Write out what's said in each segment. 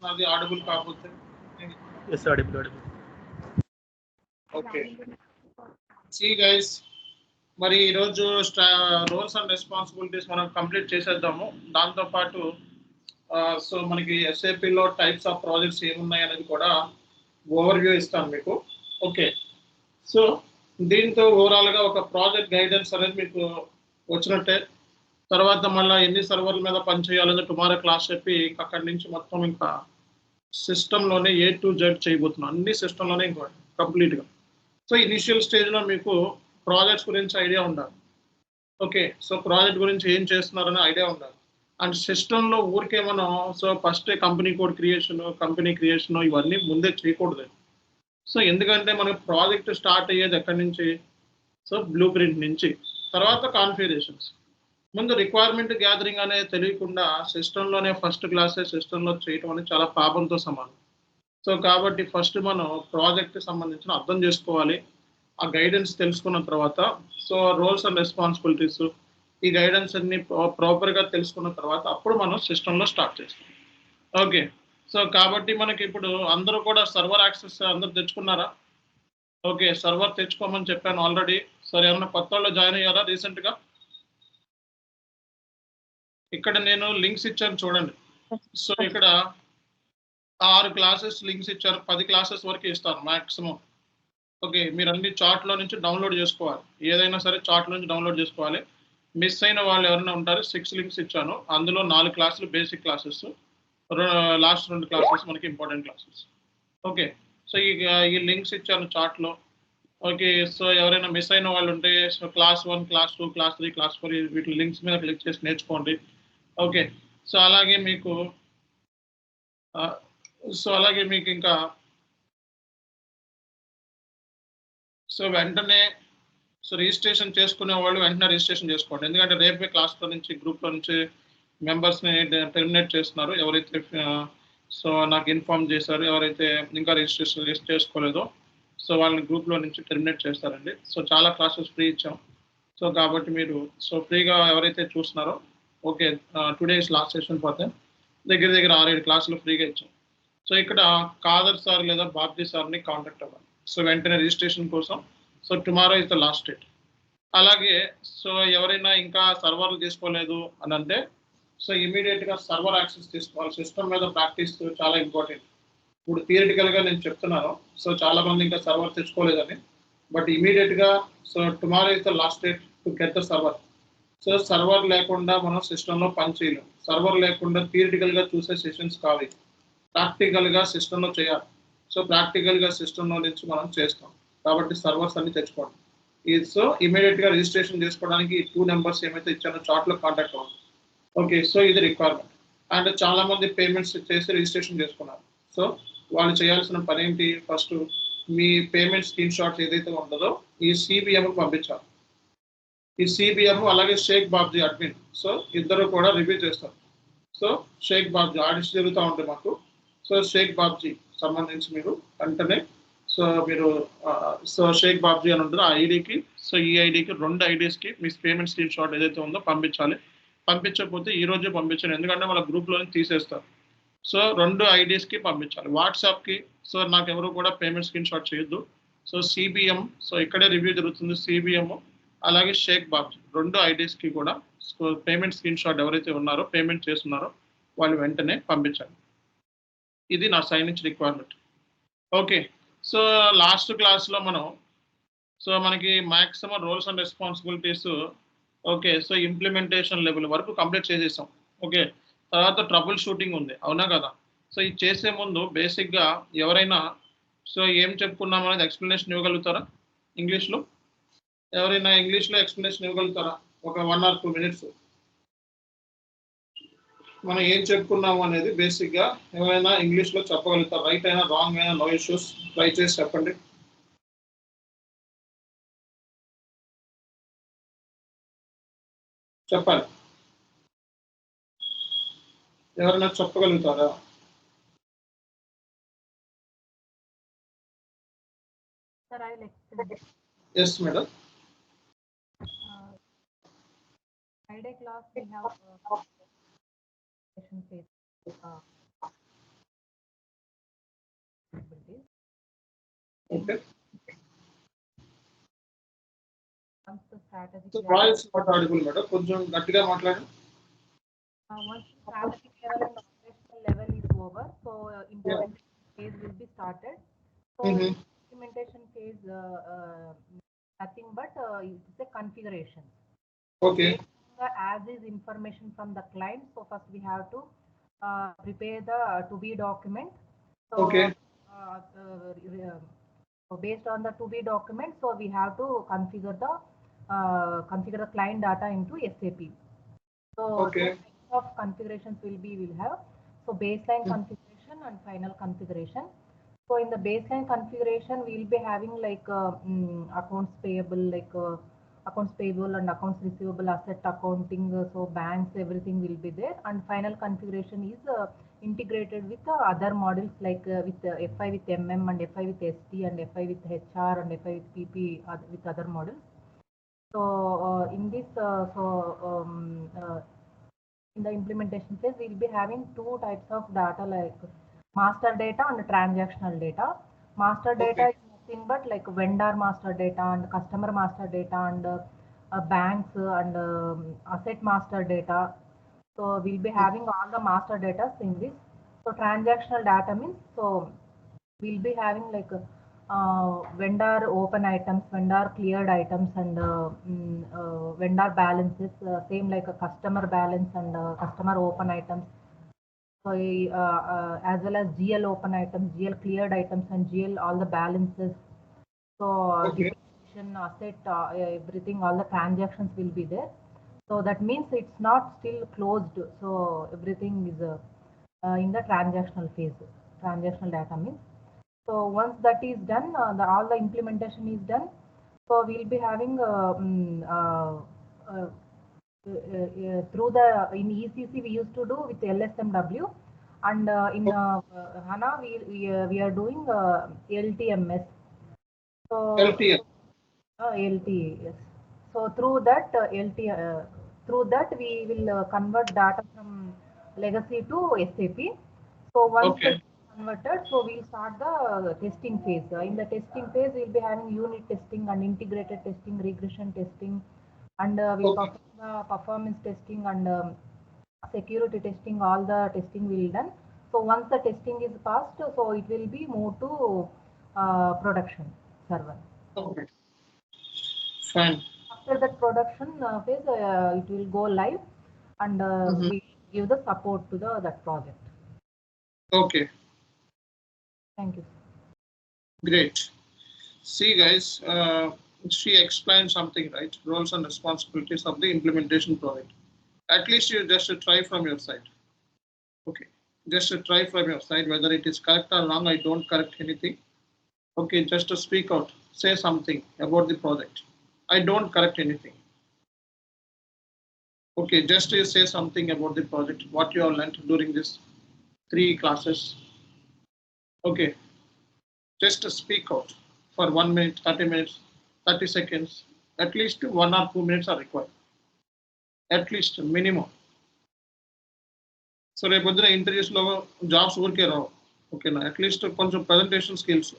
నాది ఆడిబుల్ కాకపోతే? Yes, audible. Okay. See guys, మరి ఈరోజు రోల్స్ అండ్ రెస్పాన్సిబిలిటీస్ మనం కంప్లీట్ చేసేద్దాము. దాంతోపాటు సో మనకి ఎస్ఏపిలో టైప్స్ ఆఫ్ ప్రాజెక్ట్స్ ఏమున్నాయి అనేది కూడా ఓవర్వ్యూ ఇస్తాను మీకు. ఓకే, సో దీంతో ఓవరాల్గా ఒక ప్రాజెక్ట్ గైడెన్స్ అనేది మీకు వచ్చినట్టే. తర్వాత మళ్ళీ ఎన్ని సర్వర్ల మీద పనిచేయాలని టుమారో క్లాస్ చెప్పి అక్కడి నుంచి మొత్తం ఇంకా సిస్టంలోనే A to Z చేయబోతున్నాం. అన్ని సిస్టంలోనే ఇంకా కంప్లీట్గా. సో ఇనిషియల్ స్టేజ్లో మీకు ప్రాజెక్ట్స్ గురించి ఐడియా ఉండాలి. ఓకే, సో ప్రాజెక్ట్ గురించి ఏం చేస్తున్నారనే ఐడియా ఉండాలి. అండ్ సిస్టంలో ఊరికే మనం so first company code creation ఇవన్నీ ముందే చేయకూడదు. సో ఎందుకంటే మనకి ప్రాజెక్ట్ స్టార్ట్ అయ్యేది ఎక్కడి నుంచి? సో బ్లూ ప్రింట్ నుంచి, తర్వాత కాన్ఫిగరేషన్స్. ముందు రిక్వైర్మెంట్ గ్యాదరింగ్ అనేది తెలియకుండా సిస్టంలోనే ఫస్ట్ క్లాసే సిస్టంలో చేయటం అనేది చాలా పాపంతో సమానం. సో కాబట్టి ఫస్ట్ మనం ప్రాజెక్ట్కి సంబంధించిన అర్థం చేసుకోవాలి. ఆ గైడెన్స్ తెలుసుకున్న తర్వాత సో రోల్స్ అండ్ రెస్పాన్సిబిలిటీస్ ఈ గైడెన్స్ అన్ని ప్రాపర్గా తెలుసుకున్న తర్వాత అప్పుడు మనం సిస్టంలో స్టార్ట్ చేస్తాం. ఓకే, సో కాబట్టి మనకి ఇప్పుడు అందరూ కూడా సర్వర్ యాక్సెస్ అందరూ తెచ్చుకున్నారా? ఓకే, సర్వర్ తెచ్చుకోమని చెప్పాను ఆల్రెడీ. సరే, ఏమన్నా కొత్త వాళ్ళు జాయిన్ అయ్యారా రీసెంట్గా? ఇక్కడ నేను లింక్స్ ఇచ్చాను చూడండి. సో ఇక్కడ 6 క్లాసెస్ లింక్స్ ఇచ్చారు. 10 క్లాసెస్ వరకు ఇస్తాను మ్యాక్సిమం. ఓకే, మీరు అన్ని చార్ట్లో నుంచి డౌన్లోడ్ చేసుకోవాలి. ఏదైనా సరే చార్ట్లో నుంచి డౌన్లోడ్ చేసుకోవాలి. మిస్ అయిన వాళ్ళు ఎవరైనా ఉంటారు, 6 లింక్స్ ఇచ్చాను. అందులో 4 క్లాసులు బేసిక్ క్లాసెస్, లాస్ట్ 2 క్లాసెస్ మనకి ఇంపార్టెంట్ క్లాసెస్. ఓకే, సో ఈ లింక్స్ ఇచ్చాను చార్ట్లో. ఓకే, సో ఎవరైనా మిస్ అయిన వాళ్ళు ఉంటే so class 1, class 2, class 3, class 4 వీటి లింక్స్ మీద క్లిక్ చేసి నేర్చుకోండి. ఓకే, సో అలాగే మీకు ఇంకా సో వెంటనే సో రిజిస్ట్రేషన్ చేసుకునే వాళ్ళు వెంటనే రిజిస్ట్రేషన్ చేసుకోండి. ఎందుకంటే రేపే క్లాస్లో నుంచి గ్రూప్లో నుంచి మెంబర్స్ని టెర్మినేట్ చేస్తున్నారు. ఎవరైతే సో నాకు ఇన్ఫార్మ్ చేశారు, ఎవరైతే ఇంకా రిజిస్ట్రేషన్ చేసుకోలేదో సో వాళ్ళని గ్రూప్లో నుంచి టెర్మినేట్ చేస్తారండి. సో చాలా క్లాసెస్ ఫ్రీ ఇచ్చాం. సో కాబట్టి మీరు సో ఫ్రీగా ఎవరైతే చూస్తున్నారో okay, today is last session పోతే దగ్గర 6-7 క్లాసులు ఫ్రీగా ఇచ్చాం. సో ఇక్కడ కాదర్ సార్ లేదా బాబ్జీ సార్ని కాంటాక్ట్ అవ్వాలి. సో వెంటనే రిజిస్ట్రేషన్ కోసం. So tomorrow is the last date. అలాగే సో ఎవరైనా ఇంకా సర్వర్లు తీసుకోలేదు అని అంటే సో ఇమీడియట్గా సర్వర్ యాక్సెస్ తీసుకోవాలి. సిస్టమ్ మీద ప్రాక్టీస్ చాలా ఇంపార్టెంట్. ఇప్పుడు థియరిటికల్గా నేను చెప్తున్నాను, సో చాలామంది ఇంకా సర్వర్ తెచ్చుకోలేదని. బట్ ఇమీడియట్గా so tomorrow is the last date to get the server. So server లేకుండా మనం సిస్టంలో పని చేయలేం. సర్వర్ లేకుండా థియరిటికల్గా చూసే సెషన్స్ కావాలి, ప్రాక్టికల్గా సిస్టంలో చేయాలి. సో ప్రాక్టికల్గా సిస్టంలో నుంచి మనం చేస్తాం కాబట్టి సర్వర్స్ అన్ని తెచ్చుకోండి. ఇది సో ఇమీడియట్గా రిజిస్ట్రేషన్ చేసుకోవడానికి 2 నెంబర్స్ ఏమైతే ఇచ్చానో చార్ట్లో కాంటాక్ట్ అవ్వండి. ఓకే, సో ఇది రిక్వైర్మెంట్. అండ్ చాలామంది పేమెంట్స్ చేసి రిజిస్ట్రేషన్ చేసుకున్నారు. సో వాళ్ళు చేయాల్సిన పని ఏంటి? ఫస్ట్ మీ పేమెంట్ స్క్రీన్ షాట్స్ ఏదైతే ఉంటుందో ఈ CBMకి పంపించాలి. ఈ CBM అలాగే షేక్ బాబ్జీ అడ్మిన్, సో ఇద్దరు కూడా రివ్యూ చేస్తారు. సో షేక్ బాబ్జీ ఆడిట్స్ జరుగుతూ ఉంటాయి మాకు. సో షేక్ బాబ్జీ సంబంధించి మీరు వెంటనే సో మీరు సో షేక్ బాబ్జీ అని ఉంటుంది ఆ ఐడికి. సో ఈ ఐడికి 2 ఐడీస్కి మీ పేమెంట్ స్క్రీన్ షాట్ ఏదైతే ఉందో పంపించాలి. పంపించకపోతే ఈ రోజే పంపించాను, ఎందుకంటే వాళ్ళ గ్రూప్లోనే తీసేస్తారు. సో 2 ఐడీస్కి పంపించాలి. వాట్సాప్కి సో నాకు ఎవరు కూడా పేమెంట్ స్క్రీన్ షాట్ చేయొద్దు. సో CBM సో ఇక్కడే రివ్యూ జరుగుతుంది. CBM అలాగే షేక్ బాబ్జీ 2 ఐడీస్కి కూడా సో పేమెంట్ స్క్రీన్ షాట్ ఎవరైతే ఉన్నారో పేమెంట్ చేస్తున్నారో వాళ్ళు వెంటనే పంపించాలి. ఇది నా సైడ్ నుంచి రిక్వైర్మెంట్. ఓకే, సో లాస్ట్ క్లాస్లో మనం సో మనకి maximum roles and responsibilities okay so implementation level వరకు కంప్లీట్ చేసేసాం. ఓకే, తర్వాత ట్రబుల్ షూటింగ్ ఉంది, అవునా కదా? సో ఇది చేసే ముందు బేసిక్గా ఎవరైనా సో ఏం చెప్పుకున్నాం అనేది ఎక్స్ప్లెనేషన్ ఇవ్వగలుగుతారా ఇంగ్లీష్లో? ఎవరైనా ఇంగ్లీష్లో ఎక్స్ప్లెనేషన్ ఇవ్వగలుగుతారా? ఒక 1 or 2 minutes మనం ఏం చెప్పుకున్నాము అనేది బేసిక్గా ఎవరైనా ఇంగ్లీష్లో చెప్పగలుగుతారు? రైట్ అయినా రాంగ్ అయినా నో ఇష్యూస్, ట్రై చేసి చెప్పండి. చెప్పాలి, ఎవరైనా చెప్పగలుగుతారా? Yes madam. Friday class we have okay. once the strategic so level, voice not audible madam, కొంచెం గట్టిగా మాట్లాడండి. once the strategic level and operational level is over, so implementation phase will be started. So implementation phase, nothing but it's a configuration. Okay. The as is information from the client. So first we have to prepare the to be document. So Okay. so based on the to be document, so we have to configure the client data into SAP. So Okay. two types of configurations will have. So baseline configuration and final configuration. So in the baseline configuration, we will be having like accounts payable, like accounts payable and accounts receivable, asset accounting. So banks, everything will be there. And final configuration is integrated with other models like with FI with MM and FI with SD and FI with HR and FI with PP with other models. So in this, in the implementation phase, we will be having two types of data like master data and transactional data. Master data is nothing but like vendor master data and customer master data and banks and asset master data. So we'll be having all the master data in this. So transactional data means, so we'll be having like vendor open items, vendor cleared items, and vendor balances, same like a customer balance and customer open items. So as well as GL open items, GL cleared items, and GL all the balances. So depreciation, asset, everything, all the transactions will be there. So that means it's not still closed. So everything is in the transactional phase. Transactional data means. So once that is done, all the implementation is done. So we'll be having through the in ECC we used to do with LSMW, and in HANA we are doing LTMS. So LTM. LT, yes. So through that through that we will convert data from legacy to SAP. So once it's converted, so we'll start the testing phase. In the testing phase, we'll be having unit testing and integrated testing, regression testing, and we'll perform the performance testing and security testing. All the testing will be done. So once the testing is passed, so it will be moved to production server. Okay. Fine. After that production phase, it will go live, and we give the support to that project. Okay. Thank you. Great. See, guys, she explained something, right? Roles and responsibilities of the implementation project. At least you just try from your side. Okay. Just try from your side whether it is correct or wrong. I don't correct anything. Okay. Just to speak out. Say something about the project. I don't correct anything. Okay. Just to say something about the project. What you have learned during this 3 classes. Okay. Just to speak out for 1 minute, 30 minutes, 30 seconds. At least 1 or 2 minutes are required. At least minimum. So రేపు పొద్దున ఇంటర్వ్యూస్లో jobs ఊరికే రావు. ఓకేనా? At least కొంచెం presentation skills.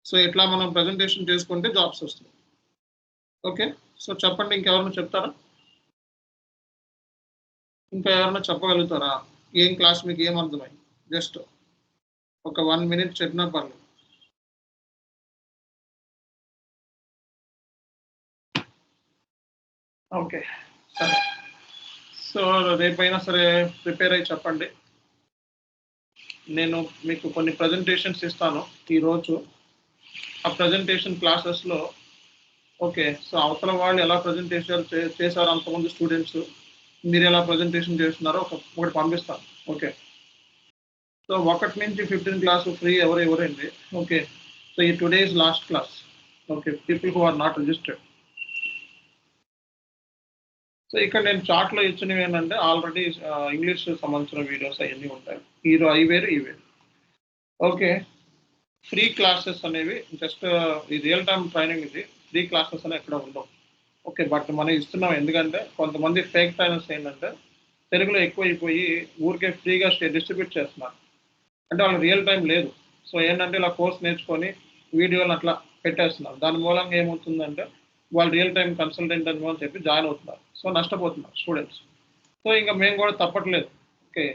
So ఇట్లా మనం presentation చేసుకుంటే jobs వస్తాయి. Okay. So చెప్పండి, ఇంకెవరైనా చెప్తారా? ఇంకా ఎవరైనా చెప్పగలుగుతారా? ఏం క్లాస్ మీకు ఏం అర్థమైంది? జస్ట్ ఒక 1 minute చెప్పినా పర్లేదు. ఓకే. సరే. సో రేపైనా సరే ప్రిపేర్ అయ్యి చెప్పండి. నేను మీకు కొన్ని ప్రజెంటేషన్స్ ఇస్తాను ఈరోజు. ఆ ప్రజెంటేషన్ క్లాసెస్లో ఓకే. సో అవతల వాళ్ళు ఎలా ప్రజెంటేషన్ చేశారు అంతమంది స్టూడెంట్స్, మీరు ఎలా ప్రజెంటేషన్ చేస్తున్నారో ఒకటి పంపిస్తాను. ఓకే. సో 1 నుంచి 15 క్లాసు ఫ్రీ ఎవరండి. ఓకే. సో ఈ today is last class. Okay. People who are not registered. So ఇక్కడ నేను చార్ట్లో ఇచ్చినవి ఏంటంటే ఆల్రెడీ ఇంగ్లీష్ సంబంధించిన వీడియోస్ అవన్నీ ఉంటాయి. అవి వేరు ఇవి వేరు. ఓకే. ఫ్రీ క్లాసెస్ అనేవి జస్ట్ ఈ రియల్ టైమ్ ట్రైనింగ్, ఇది ఫ్రీ క్లాసెస్ అనేవి ఎక్కడ ఉండవు. ఓకే. బట్ మనం ఇస్తున్నాం ఎందుకంటే కొంతమంది ఫేక్ ట్రైనర్స్ ఏంటంటే తెలుగులో ఎక్కువైపోయి ఊరికే ఫ్రీగా డిస్ట్రిబ్యూట్ చేస్తున్నారు. అంటే వాళ్ళకి రియల్ టైం లేదు. సో ఏంటంటే ఇలా కోర్స్ నేర్చుకొని వీడియోలు అట్లా పెట్టేస్తున్నారు. దాని మూలంగా ఏమవుతుందంటే వాళ్ళు రియల్ టైం కన్సల్టెంట్ అని చెప్పి జాయిన్ అవుతున్నారు. సో నష్టపోతున్నారు స్టూడెంట్స్. సో ఇంకా మేము కూడా తప్పట్లేదు. ఓకే.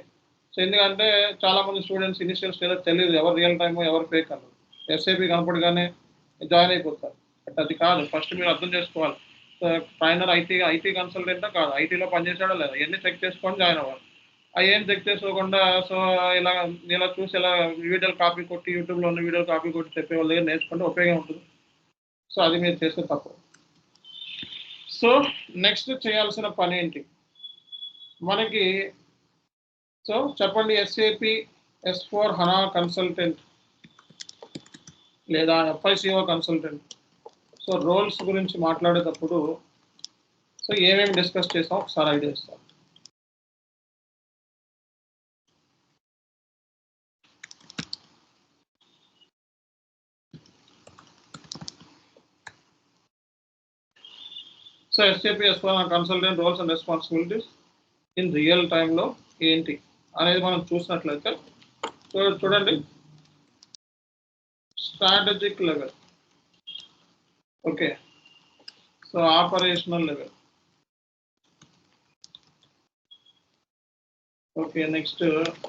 సో ఎందుకంటే చాలామంది స్టూడెంట్స్ ఇనిషియల్ స్టేజ్లో తెలియదు ఎవరు రియల్ టైమో ఎవరు ఫేక్ అన్నది. ఎస్ఏపి కనపడగానే జాయిన్ అయిపోతారు. బట్ అది కాదు. ఫస్ట్ మీరు అర్థం చేసుకోవాలి. సో ట్రైనర్ ఐటీ కన్సల్టెంటా కాదు, ఐటీలో పనిచేసాడో లేదా ఇవన్నీ చెక్ చేసుకొని జాయిన్ అవ్వాలి. అవి ఏం చెక్ చేసుకోకుండా సో ఇలా చూసి ఇలా వీడియోలు కాపీ కొట్టి యూట్యూబ్లో ఉన్న వీడియోలు కాపీ కొట్టి చెప్పే వాళ్ళ దగ్గర నేర్చుకుంటే ఉపయోగం ఉంటుంది. సో అది మీరు చేస్తే తప్పు. సో నెక్స్ట్ చేయాల్సిన పని ఏంటి మనకి? సో చెప్పండి, ఎస్ఏపి S4 HANA కన్సల్టెంట్ లేదా FICO కన్సల్టెంట్ సో రోల్స్ గురించి మాట్లాడేటప్పుడు సో ఏమేమి డిస్కస్ చేసాం ఒకసారి ఐడియా ఇస్తాం. So SAP S4 HANA consultant roles and responsibilities in real టైంలో ఏంటి అనేది మనం చూసినట్లయితే చూడండి, strategic level, okay, so operational level, okay, next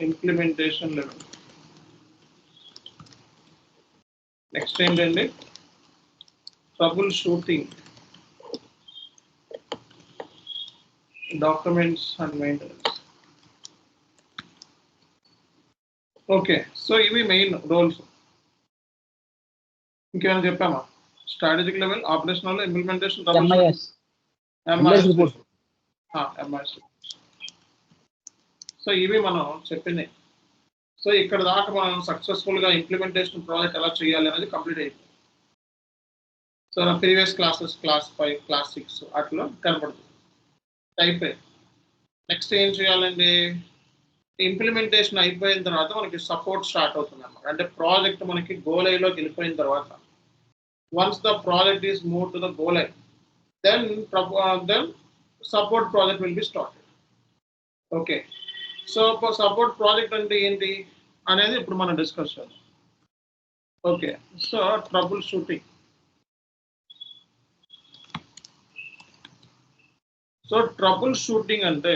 implementation level, next ఏంటండి troubleshooting, documents and maintenance. Okay, so ఇవి మెయిన్ రోల్స్. ఇంకేమైనా చెప్పామా? Strategic level, operational, implementation, MIS. So ఇవి మనం చెప్పింది. సో ఇక్కడ దాకా మనం సక్సెస్ఫుల్గా ఇంప్లిమెంటేషన్ ప్రాజెక్ట్ ఎలా చేయాలి అనేది కంప్లీట్ అయిపోయింది. సో నా ప్రీవియస్ క్లాసెస్ క్లాస్ 5, క్లాస్ 6 అట్లా కనపడుతుంది. అయిపోయింది. నెక్స్ట్ ఏం చేయాలండి? ఇంప్లిమెంటేషన్ అయిపోయిన తర్వాత మనకి సపోర్ట్ స్టార్ట్ అవుతుంది అన్నమాట. అంటే ప్రాజెక్ట్ మనకి గోలైలోకి వెళ్ళిపోయిన తర్వాత once the project is move to the go live then support project will be started. Okay, so support project అంటే ఏంటి అనేది ఇప్పుడు మనం డిస్కస్ చేద్దాం. Okay, so troubleshooting. So troubleshooting అంటే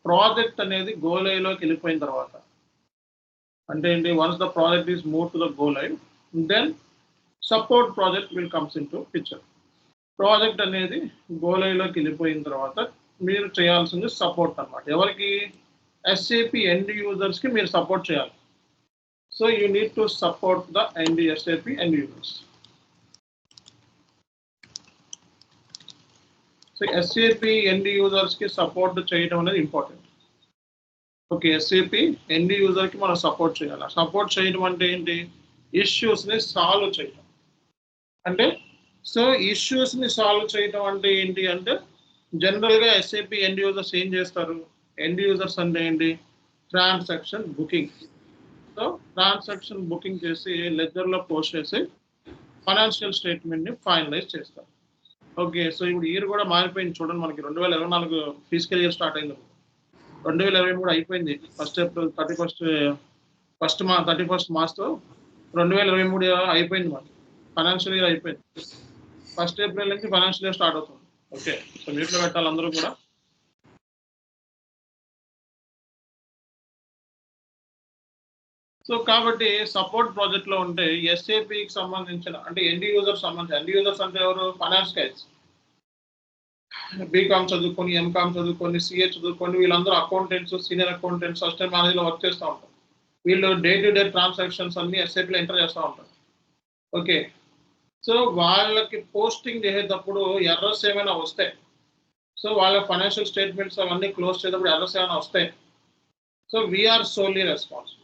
ప్రాజెక్ట్ అనేది గోలైలోకి వెళ్ళిపోయిన తర్వాత అంటే ఏంటి? Once the project is move to the go live then support project will comes into picture. Project అనేది గోలైలోకి వెళ్ళిపోయిన తర్వాత మీరు చేయాల్సింది సపోర్ట్ అన్నమాట. ఎవరికి? ఎస్ఏపి ఎండ్ యూజర్స్కి మీరు సపోర్ట్ చేయాలి. So you need to support the SAP end users. So SAP end యూజర్స్కి సపోర్ట్ చేయడం అనేది ఇంపార్టెంట్. ఓకే, ఎస్ఏపి ఎండ్ యూజర్కి మనం సపోర్ట్ చేయాలి. సపోర్ట్ చేయడం అంటే ఏంటి? ఇష్యూస్ని సాల్వ్ చేయడం. అంటే సో ఇష్యూస్ని సాల్వ్ చేయడం అంటే ఏంటి అంటే జనరల్గా ఎస్ఏపి ఎండ్ యూజర్స్ ఏం చేస్తారు? ఎండ్ యూజర్స్ అంటే ఏంటి? Transaction booking. So transaction booking చేసి లెడ్జర్లో పోస్ట్ చేసి ఫైనాన్షియల్ స్టేట్మెంట్ని ఫైనలైజ్ చేస్తారు. ఓకే, సో ఇప్పుడు ఇయర్ కూడా మారిపోయింది చూడండి. మనకి 2024 ఫిజికల్ ఇయర్ స్టార్ట్ అయింది. 2023 అయిపోయింది. ఫస్ట్ ఏప్రిల్ 31st మార్చ్తో 2023 అయిపోయింది. మనకి ఫైనాన్షియల్ ఇయర్ అయిపోయింది. ఫస్ట్ ఏప్రిల్ నుంచి ఫైనాన్షియల్ ఇయర్ స్టార్ట్ అవుతుంది. ఓకే, సో మ్యూట్లో పెట్టాలి అందరూ కూడా. సో కాబట్టి సపోర్ట్ ప్రాజెక్ట్లో ఉంటే ఎస్ఏపికి సంబంధించిన అంటే ఎండ్ యూజర్ సంబంధించిన ఎండ్ యూజర్స్ అంటే ఎవరు? ఫైనాన్స్ గైడ్స్, బీకామ్ చదువుకొని, ఎంకామ్ చదువుకొని, సిఏ చదువుకొని వీళ్ళందరూ అకౌంటెంట్స్, సీనియర్ అకౌంటెంట్స్, అసిస్టెంట్ మేనేజర్లో వర్క్ చేస్తూ ఉంటారు. వీళ్ళు డే టు డే ట్రాన్సాక్షన్స్ అన్ని ఎస్ఏపిలో ఎంటర్ చేస్తూ ఉంటారు. ఓకే, సో వాళ్ళకి పోస్టింగ్ చేసేటప్పుడు ఎర్రర్స్ ఏమైనా వస్తాయి. సో వాళ్ళ ఫైనాన్షియల్ స్టేట్మెంట్స్ అవన్నీ క్లోజ్ చేసేటప్పుడు ఎర్రర్స్ ఏమైనా వస్తాయి. సో వీఆర్ సోల్లీ రెస్పాన్సిబుల్,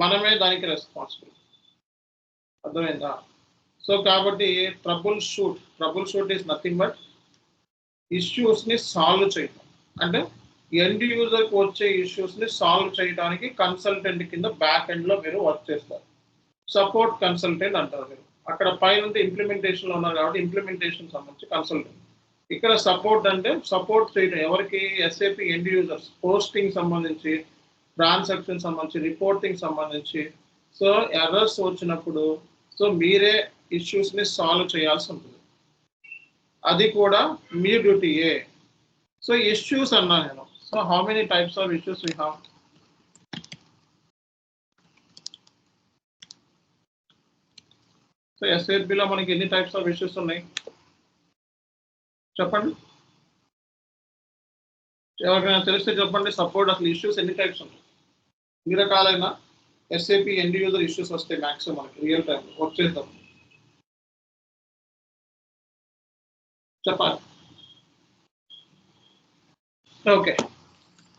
మనమే దానికి రెస్పాన్సిబుల్. అర్థమైందా? సో కాబట్టి troubleshoot is nothing but ఇష్యూస్ని సాల్వ్ చేయడం. అంటే ఎండ్ యూజర్కి వచ్చే ఇష్యూస్ని సాల్వ్ చేయడానికి కన్సల్టెంట్ కింద బ్యాక్ ఎండ్లో మీరు వర్క్ చేస్తారు. సపోర్ట్ కన్సల్టెంట్ అంటారు మీరు. అక్కడ పైన ఇంప్లిమెంటేషన్లో ఉన్నారు కాబట్టి ఇంప్లిమెంటేషన్ సంబంధించి కన్సల్టెంట్. ఇక్కడ సపోర్ట్ అంటే సపోర్ట్ చేయడం ఎవరికి? SAP end users. పోస్టింగ్ సంబంధించి, ట్రాన్సాక్షన్ సంబంధించి, రిపోర్టింగ్ సంబంధించి. సో ఎర్రర్స్ వచ్చినప్పుడు సో మీరే ఇష్యూస్ని సాల్వ్ చేయాల్సి ఉంటుంది, అది కూడా మీ డ్యూటీయే. సో ఇష్యూస్ అన్నా నేను. So how many types of issues we have? So ఎస్ఏపిలో మనకి ఎన్ని టైప్స్ ఆఫ్ ఇష్యూస్ ఉన్నాయి చెప్పండి, ఎవరికైనా తెలిస్తే చెప్పండి. సపోర్ట్ అసలు ఇష్యూస్ ఎన్ని టైప్స్ ఉన్నాయి? ఎన్ని రకాలైన ఎస్ఏపి ఎండ్ యూజర్ ఇష్యూస్ వస్తాయి మ్యాక్సిమం మనకి రియల్ టైం వర్క్ చేద్దాం చెప్పాలి. ఓకే,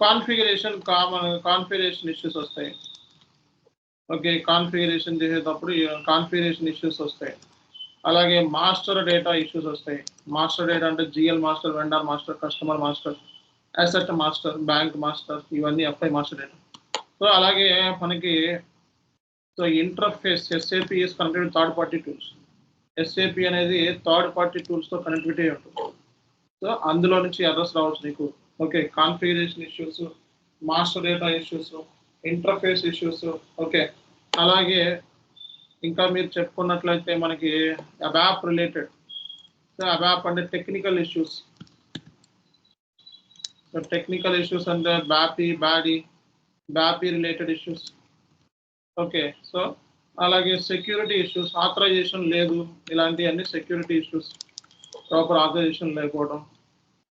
కాన్ఫిగరేషన్ ఇష్యూస్ వస్తాయి. ఓకే, కాన్ఫిగరేషన్ చేసేటప్పుడు కాన్ఫిగరేషన్ ఇష్యూస్ వస్తాయి. అలాగే మాస్టర్ డేటా ఇష్యూస్ వస్తాయి. మాస్టర్ డేటా అంటే GL master, vendor master, customer master, asset master, bank master, ఇవన్నీ ఎఫ్ఐ మాస్టర్ డేటా. సో అలాగే మనకి so interface SAP is connected third party tools. SAP అనేది third party టూల్స్తో connectivity ఉంటుంది. So అందులో నుంచి errors రావచ్చు నీకు. Okay, configuration issues, master data issues, interface issues. Okay, అలాగే ఇంకా మీరు చెప్పుకున్నట్లయితే మనకి అబాప్ రిలేటెడ్. సో అబాప్ అంటే technical issues. So technical issues అంటే బ్యాపీ రిలేటెడ్ ఇష్యూస్. ఓకే, సో అలాగే సెక్యూరిటీ ఇష్యూస్, ఆథరైజేషన్ లేదు, ఇలాంటివన్నీ సెక్యూరిటీ ఇష్యూస్, ప్రాపర్ ఆథరైజేషన్ లేకపోవడం.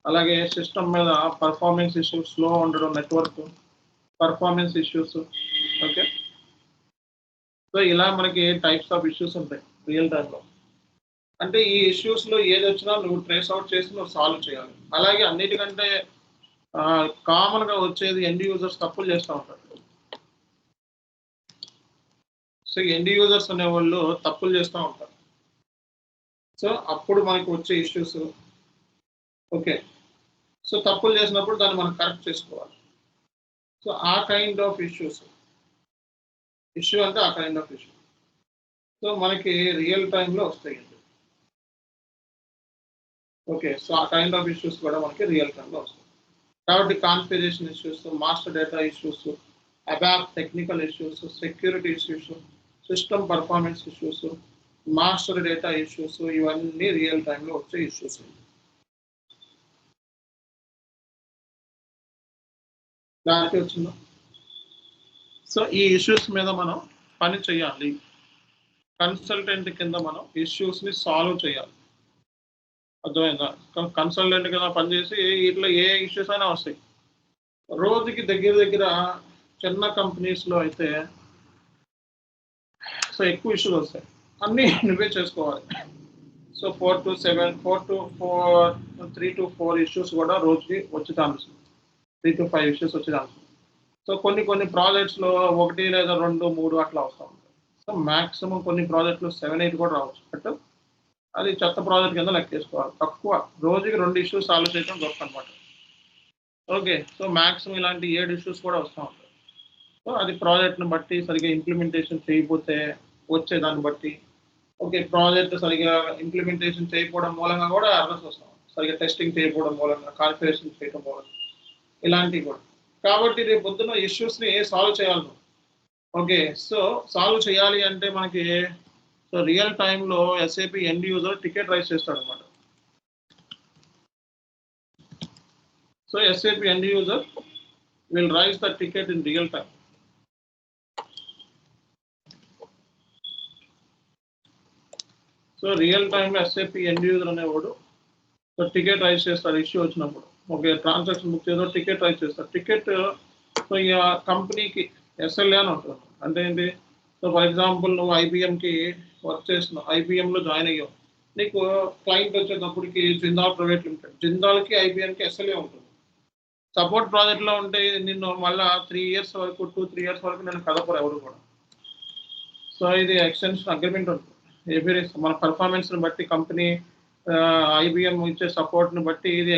అలాగే సిస్టమ్ మీద పర్ఫార్మెన్స్ ఇష్యూస్, స్లో ఉండడం, network performance issues. Okay, so ఇలా మనకి టైప్స్ ఆఫ్ ఇష్యూస్ ఉంటాయి రియల్ టైంలో. అంటే ఈ ఇష్యూస్లో ఏది వచ్చినా నువ్వు ట్రేస్ అవుట్ చేసి నువ్వు సాల్వ్ చేయాలి. అలాగే అన్నిటికంటే కామన్గా వచ్చేది ఎండ్ యూజర్స్ తప్పులు చేస్తూ ఉంటారు. సో ఎండ్ యూజర్స్ అనేవాళ్ళు తప్పులు చేస్తూ ఉంటారు. సో అప్పుడు మనకు వచ్చే ఇష్యూస్. ఓకే, సో తప్పులు చేసినప్పుడు దాన్ని మనం కరెక్ట్ చేసుకోవాలి. సో ఆ కైండ్ ఆఫ్ ఇష్యూస్, ఇష్యూ అంటే ఆ కైండ్ ఆఫ్ ఇష్యూ సో మనకి రియల్ టైంలో వస్తాయి. ఓకే, సో ఆ కైండ్ ఆఫ్ ఇష్యూస్ కూడా మనకి రియల్ టైంలో వస్తాయి. కాబట్టి configuration issues, master data issues, ABAP technical issues, security issues, system performance issues, master data issues, ఇవన్నీ రియల్ టైంలో వచ్చే ఇష్యూస్. దానికి వచ్చిందా? సో ఈ ఇష్యూస్ మీద మనం పని చేయాలి. కన్సల్టెంట్ కింద మనం ఇష్యూస్ని సాల్వ్ చేయాలి. అర్థమైందా? కన్సల్టెంట్ కింద పనిచేసి ఇట్లా ఏ ఇష్యూస్ అయినా వస్తాయి. రోజుకి దగ్గర చిన్న కంపెనీస్లో అయితే సో ఎక్కువ ఇష్యూస్ వస్తాయి, అన్నీ నువ్వే చేసుకోవాలి. సో 3 to 4 ఇష్యూస్ కూడా రోజుకి వచ్చే ఛాన్స్, 3 to 5 ఇష్యూస్ వచ్చే ఛాన్స్. సో కొన్ని ప్రాజెక్ట్స్లో 1 లేదా 2, 3 అట్లా వస్తూ ఉంటాయి. సో మ్యాక్సిమం కొన్ని ప్రాజెక్టులు 7, 8 కూడా రావచ్చు. బట్ అది చెత్త ప్రాజెక్ట్ కింద లెక్కేసుకోవాలి. తక్కువ, రోజుకి 2 ఇష్యూస్ సాల్వ్ చేయడం గొప్ప అనమాట. ఓకే, సో మ్యాక్సిమం ఇలాంటి 7 ఇష్యూస్ కూడా వస్తూ ఉంటాయి. సో అది ప్రాజెక్ట్ని బట్టి, సరిగ్గా ఇంప్లిమెంటేషన్ చేయకపోతే వచ్చేదాన్ని బట్టి. ఓకే, ప్రాజెక్ట్ సరిగ్గా ఇంప్లిమెంటేషన్ చేయకపోవడం మూలంగా కూడా ఎర్రర్స్ వస్తాం, సరిగ్గా టెస్టింగ్ చేయకపోవడం మూలంగా, కాన్ఫిగరేషన్ చేయడం మూలంగా, ఇలాంటివి కూడా. కాబట్టి రేపు పొద్దున్న ఇష్యూస్ని సాల్వ్ చేయాలి. ఓకే, సో సాల్వ్ చేయాలి అంటే మనకి సో రియల్ టైంలో SAP end user ticket raise చేస్తాడు అనమాట. So SAP end user will raise the ticket in real time. So real టైంలో ఎస్ఏపి ఎండ్ యూజర్ అనేవాడు సో టికెట్ రైజ్ చేస్తాడు ఇష్యూ వచ్చినప్పుడు. ఓకే, ట్రాన్సాక్షన్ బుక్ చేద్దాం, టికెట్ రైజ్ చేస్తాడు. Ticket so ఇక కంపెనీకి ఎస్ఎల్ఏ అని ఉంటుంది. అంటే ఏంటి? సో ఫర్ ఎగ్జాంపుల్ నువ్వు ఐబిఎంకి వర్క్ చేస్తున్నావు, ఐబిఎంలో జాయిన్ అయ్యావు, నీకు క్లయింట్ వచ్చేటప్పటికి జిందాల్ ప్రైవేట్ లిమిటెడ్, జిందాల్కి ఐబిఎంకి ఎస్ఎల్ఏ ఉంటుంది. సపోర్ట్ ప్రాజెక్ట్లో ఉంటే నిన్ను మళ్ళీ 3 years వరకు 2-3 years వరకు నేను కదపరు ఎవరు కూడా. సో ఇది ఎక్స్టెన్షన్ అగ్రిమెంట్ ఉంటుంది. మన పర్ఫార్మెన్స్ని బట్టి కంపెనీ ఐబిఎం ఇచ్చే సపోర్ట్ని బట్టి ఇది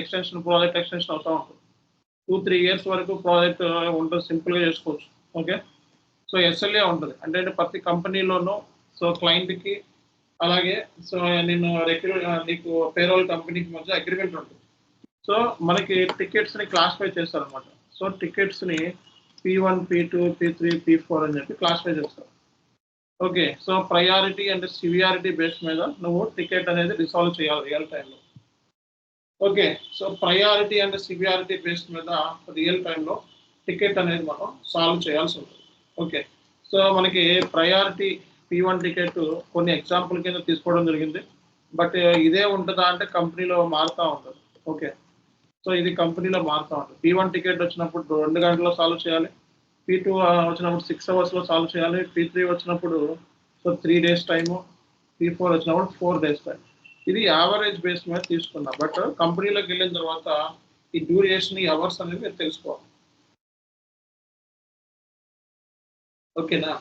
ప్రాజెక్ట్ ఎక్స్టెన్షన్ అవుతూ ఉంటుంది. 2-3 years వరకు ప్రాజెక్ట్ ఉంటుంది, సింపుల్గా చేసుకోవచ్చు. ఓకే, సో ఎస్ఎల్ఏ ఉంటుంది. అంటే ప్రతి కంపెనీలోనూ సో క్లయింట్కి అలాగే సో నీకు పేరోల్ కంపెనీకి మధ్య అగ్రిమెంట్ ఉంటుంది. సో మనకి టికెట్స్ని క్లాసిఫై చేస్తారనమాట. So టికెట్స్ని P1, P2, P3, P4 అని చెప్పి క్లాసిఫై చేస్తారు. Okay, so priority and severity base మీద నువ్వు టికెట్ అనేది రిసాల్వ్ చేయాలి రియల్ టైంలో. Okay, so priority and severity base మీద రియల్ టైంలో టికెట్ అనేది మనం సాల్వ్ చేయాల్సి ఉంటుంది. ఓకే, సో మనకి ప్రయారిటీ P1 టికెట్ కొన్ని ఎగ్జాంపుల్ కింద తీసుకోవడం జరిగింది. బట్ ఇదే ఉంటుందా అంటే కంపెనీలో మారుతూ ఉంటుంది. ఓకే, సో ఇది కంపెనీలో మారుతూ ఉంటుంది. P1 టికెట్ వచ్చినప్పుడు 2 గంటల్లో సాల్వ్ చేయాలి, P2 వచ్చినప్పుడు 6 అవర్స్లో సాల్వ్ చేయాలి, P3 వచ్చినప్పుడు సో 3 days టైము, P4 వచ్చినప్పుడు 4 days టైం. ఇది యావరేజ్ బేస్ మీద తీసుకున్నా. బట్ కంపెనీలోకి వెళ్ళిన తర్వాత ఈ డ్యూరేషన్, ఈ అవర్స్ అనేది మీరు తెలుసుకోవాలి. ఓకేనా,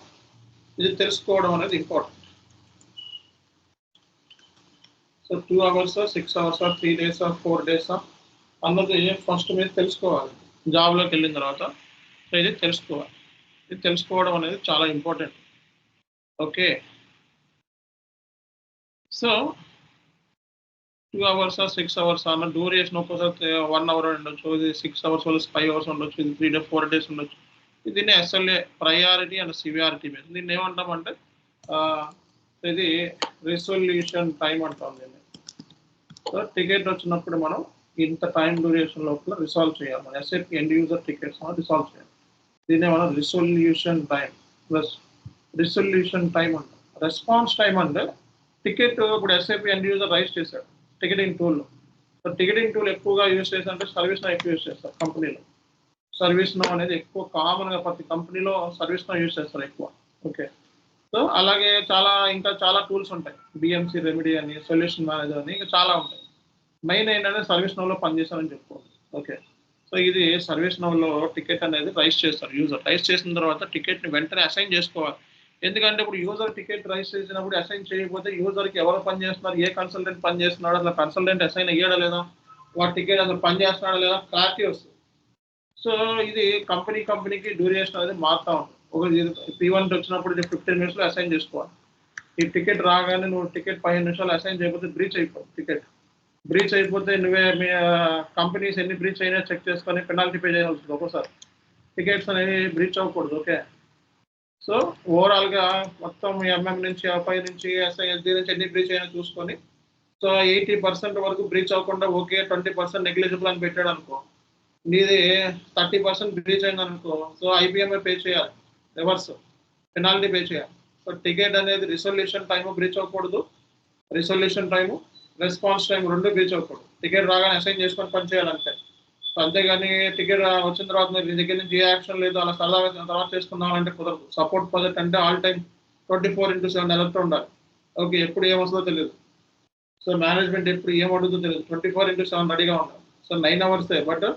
ఇది తెలుసుకోవడం అనేది important. So 2 hours, 6 hours, 3 days, 4 days అన్నది ఫస్ట్ మీరు తెలుసుకోవాలి జాబ్లోకి వెళ్ళిన తర్వాత. సో ఇది తెలుసుకోవాలి. ఇది తెలుసుకోవడం అనేది చాలా important. Okay, so 2 hours, 6 hours అన్న డ్యూరేషన్ ఒక్కోసారి 1 hour ఉండొచ్చు, ఇది 6 hours వల్ల 5 hours ఉండొచ్చు, ఇది 3 days 4 days ఉండొచ్చు. దీన్ని SLA ప్రయారిటీ అండ్ సివియారిటీ మీద. దీన్ని ఏమంటామంటే ఇది రిసొల్యూషన్ టైం అంటాం దీన్ని. సో టికెట్ వచ్చినప్పుడు మనం ఇంత టైం డ్యూరేషన్ లోపల రిసాల్వ్ చేయాలి. మన SAP end user tickets resolve చేయాలి. దీన్నే మనం resolution time plus resolution time అంటాం. రెస్పాన్స్ టైం అంటే టికెట్ ఇప్పుడు SAP ఎండ్ యూజర్ రైజ్ చేశాడు టికెటింగ్ టూల్లో. సో టికెటింగ్ టూల్ ఎక్కువగా యూజ్ చేశారంటే సర్వీస్ నో ఎక్కువ యూజ్ చేస్తారు కంపెనీలో. సర్వీస్ నో అనేది ఎక్కువ కామన్గా ప్రతి కంపెనీలో సర్వీస్ నో యూజ్ చేస్తారు ఎక్కువ. ఓకే, సో అలాగే ఇంకా చాలా టూల్స్ ఉంటాయి, BMC రెమెడీ అని, సొల్యూషన్ మేనేజర్ అని, ఇంకా చాలా ఉంటాయి. మెయిన్ ఏంటంటే సర్వీస్ నోలో పనిచేస్తారని చెప్పుకోవాలి. ఓకే, సో ఇది సర్వీస్ నోలో టికెట్ అనేది రైజ్ చేస్తారు. యూజర్ రైజ్ చేసిన తర్వాత టికెట్ని వెంటనే అసైన్ చేసుకోవాలి. ఎందుకంటే ఇప్పుడు యూజర్ టికెట్ రైజ్ చేసినప్పుడు అసైన్ చేయకపోతే యూజర్కి ఎవరు పని చేస్తున్నారు, ఏ కన్సల్టెంట్ పని చేస్తున్నాడు, అసలు కన్సల్టెంట్ అసైన్ అయ్యాడా లేదా, వాటి టికెట్ అసలు పని చేస్తున్నాడా లేదా క్లారిటీ వస్తుంది. సో ఇది కంపెనీకి డ్యూరేషన్ అనేది మారుతూ ఉంటుంది. ఒక P1 వచ్చినప్పుడు 15 minutes అసైన్ చేసుకోవాలి. ఈ టికెట్ రాగానే నువ్వు టికెట్ 15 నిమిషాలు అసైన్ చేయకపోతే బ్రీచ్ అయిపోతుంది. టికెట్ బ్రీచ్ అయిపోతే నువ్వే మీ కంపెనీస్ ఎన్ని బ్రీచ్ అయినా చెక్ చేసుకొని పెనాల్టీ పే చేయాల్సి ఉంటుంది. ఒక్కోసారి టికెట్స్ అనేవి బ్రీచ్ అవ్వకూడదు. ఓకే, సో ఓవరాల్గా మొత్తం MM నుంచి FI నుంచి SISD నుంచి ఎన్ని బ్రీచ్ అయినా చూసుకొని సో 80% వరకు బ్రీచ్ అవ్వకుండా ఓకే 20% నెగ్లిజిబుల్ అని పెట్టాడు అనుకో, నీది 30% బ్రీచ్ అయింది అనుకో, సో IBM పే చేయాలి, రివర్స్ పెనాల్టీ పే చేయాలి. సో టికెట్ అనేది రిసొల్యూషన్ టైము బ్రీచ్ అవ్వకూడదు, రిసొల్యూషన్ టైము రెస్పాన్స్ టైం రెండు బ్రీచ్ అవ్వకూడదు. టికెట్ రాగానే అసైన్ చేసుకొని పని చేయాలంటే. సో అంతేగాని టికెట్ వచ్చిన తర్వాత మీరు దగ్గర నుంచి ఏ యాక్షన్ లేదు అలా సరదాగా తర్వాత చేసుకుందామంటే కుదరదు. సపోర్ట్ ప్రాజెక్ట్ అంటే ఆల్ టైం 24/7 అలర్ట్ ఉండాలి. ఓకే, ఎప్పుడు ఏమొస్తుందో తెలియదు. సో మేనేజ్మెంట్ ఎప్పుడు ఏం అడుగుతుందో తెలియదు, 24/7 రెడీగా ఉండాలి. సో 9 hours, బట్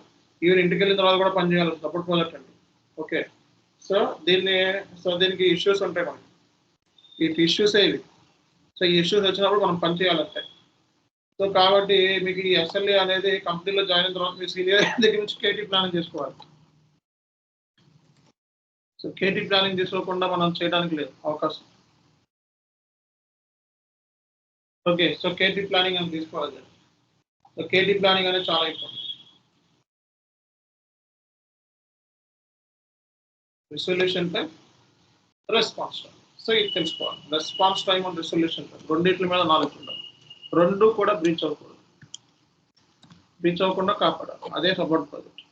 ఈవెన్ ఇంటికి వెళ్ళిన తర్వాత కూడా పని చేయాలి సపోర్ట్ ప్రాజెక్ట్ అంటే. ఓకే, సో దీనికి ఇష్యూస్ ఉంటాయి మనకి, ఈ ఇష్యూసే ఇవి. సో ఈ ఇష్యూస్ వచ్చినప్పుడు మనం పని చేయాలంటే. సో కాబట్టి మీకు ఈ SLA అనేది కంపెనీలో జాయిన్ అయిన తర్వాత మీ సీనియర్ దగ్గర నుంచి KT ప్లానింగ్ చేసుకోవాలి. సో KT ప్లానింగ్ చేసుకోకుండా మనం చేయడానికి లేదు అవకాశం. ఓకే, సో KT ప్లానింగ్ అని తీసుకోవాలి. సో KT ప్లానింగ్ అనేది చాలా important. Resolution time, response time. So ఇది తెలుసుకోవాలి. Response time and resolution time రెండింటి మీద నాలెడ్జ్ ఉండాలి. రెండు కూడా బ్రీచ్ అవ్వకుండా కాపాడాలి. అదే సపోర్ట్ ప్రాజెక్ట్.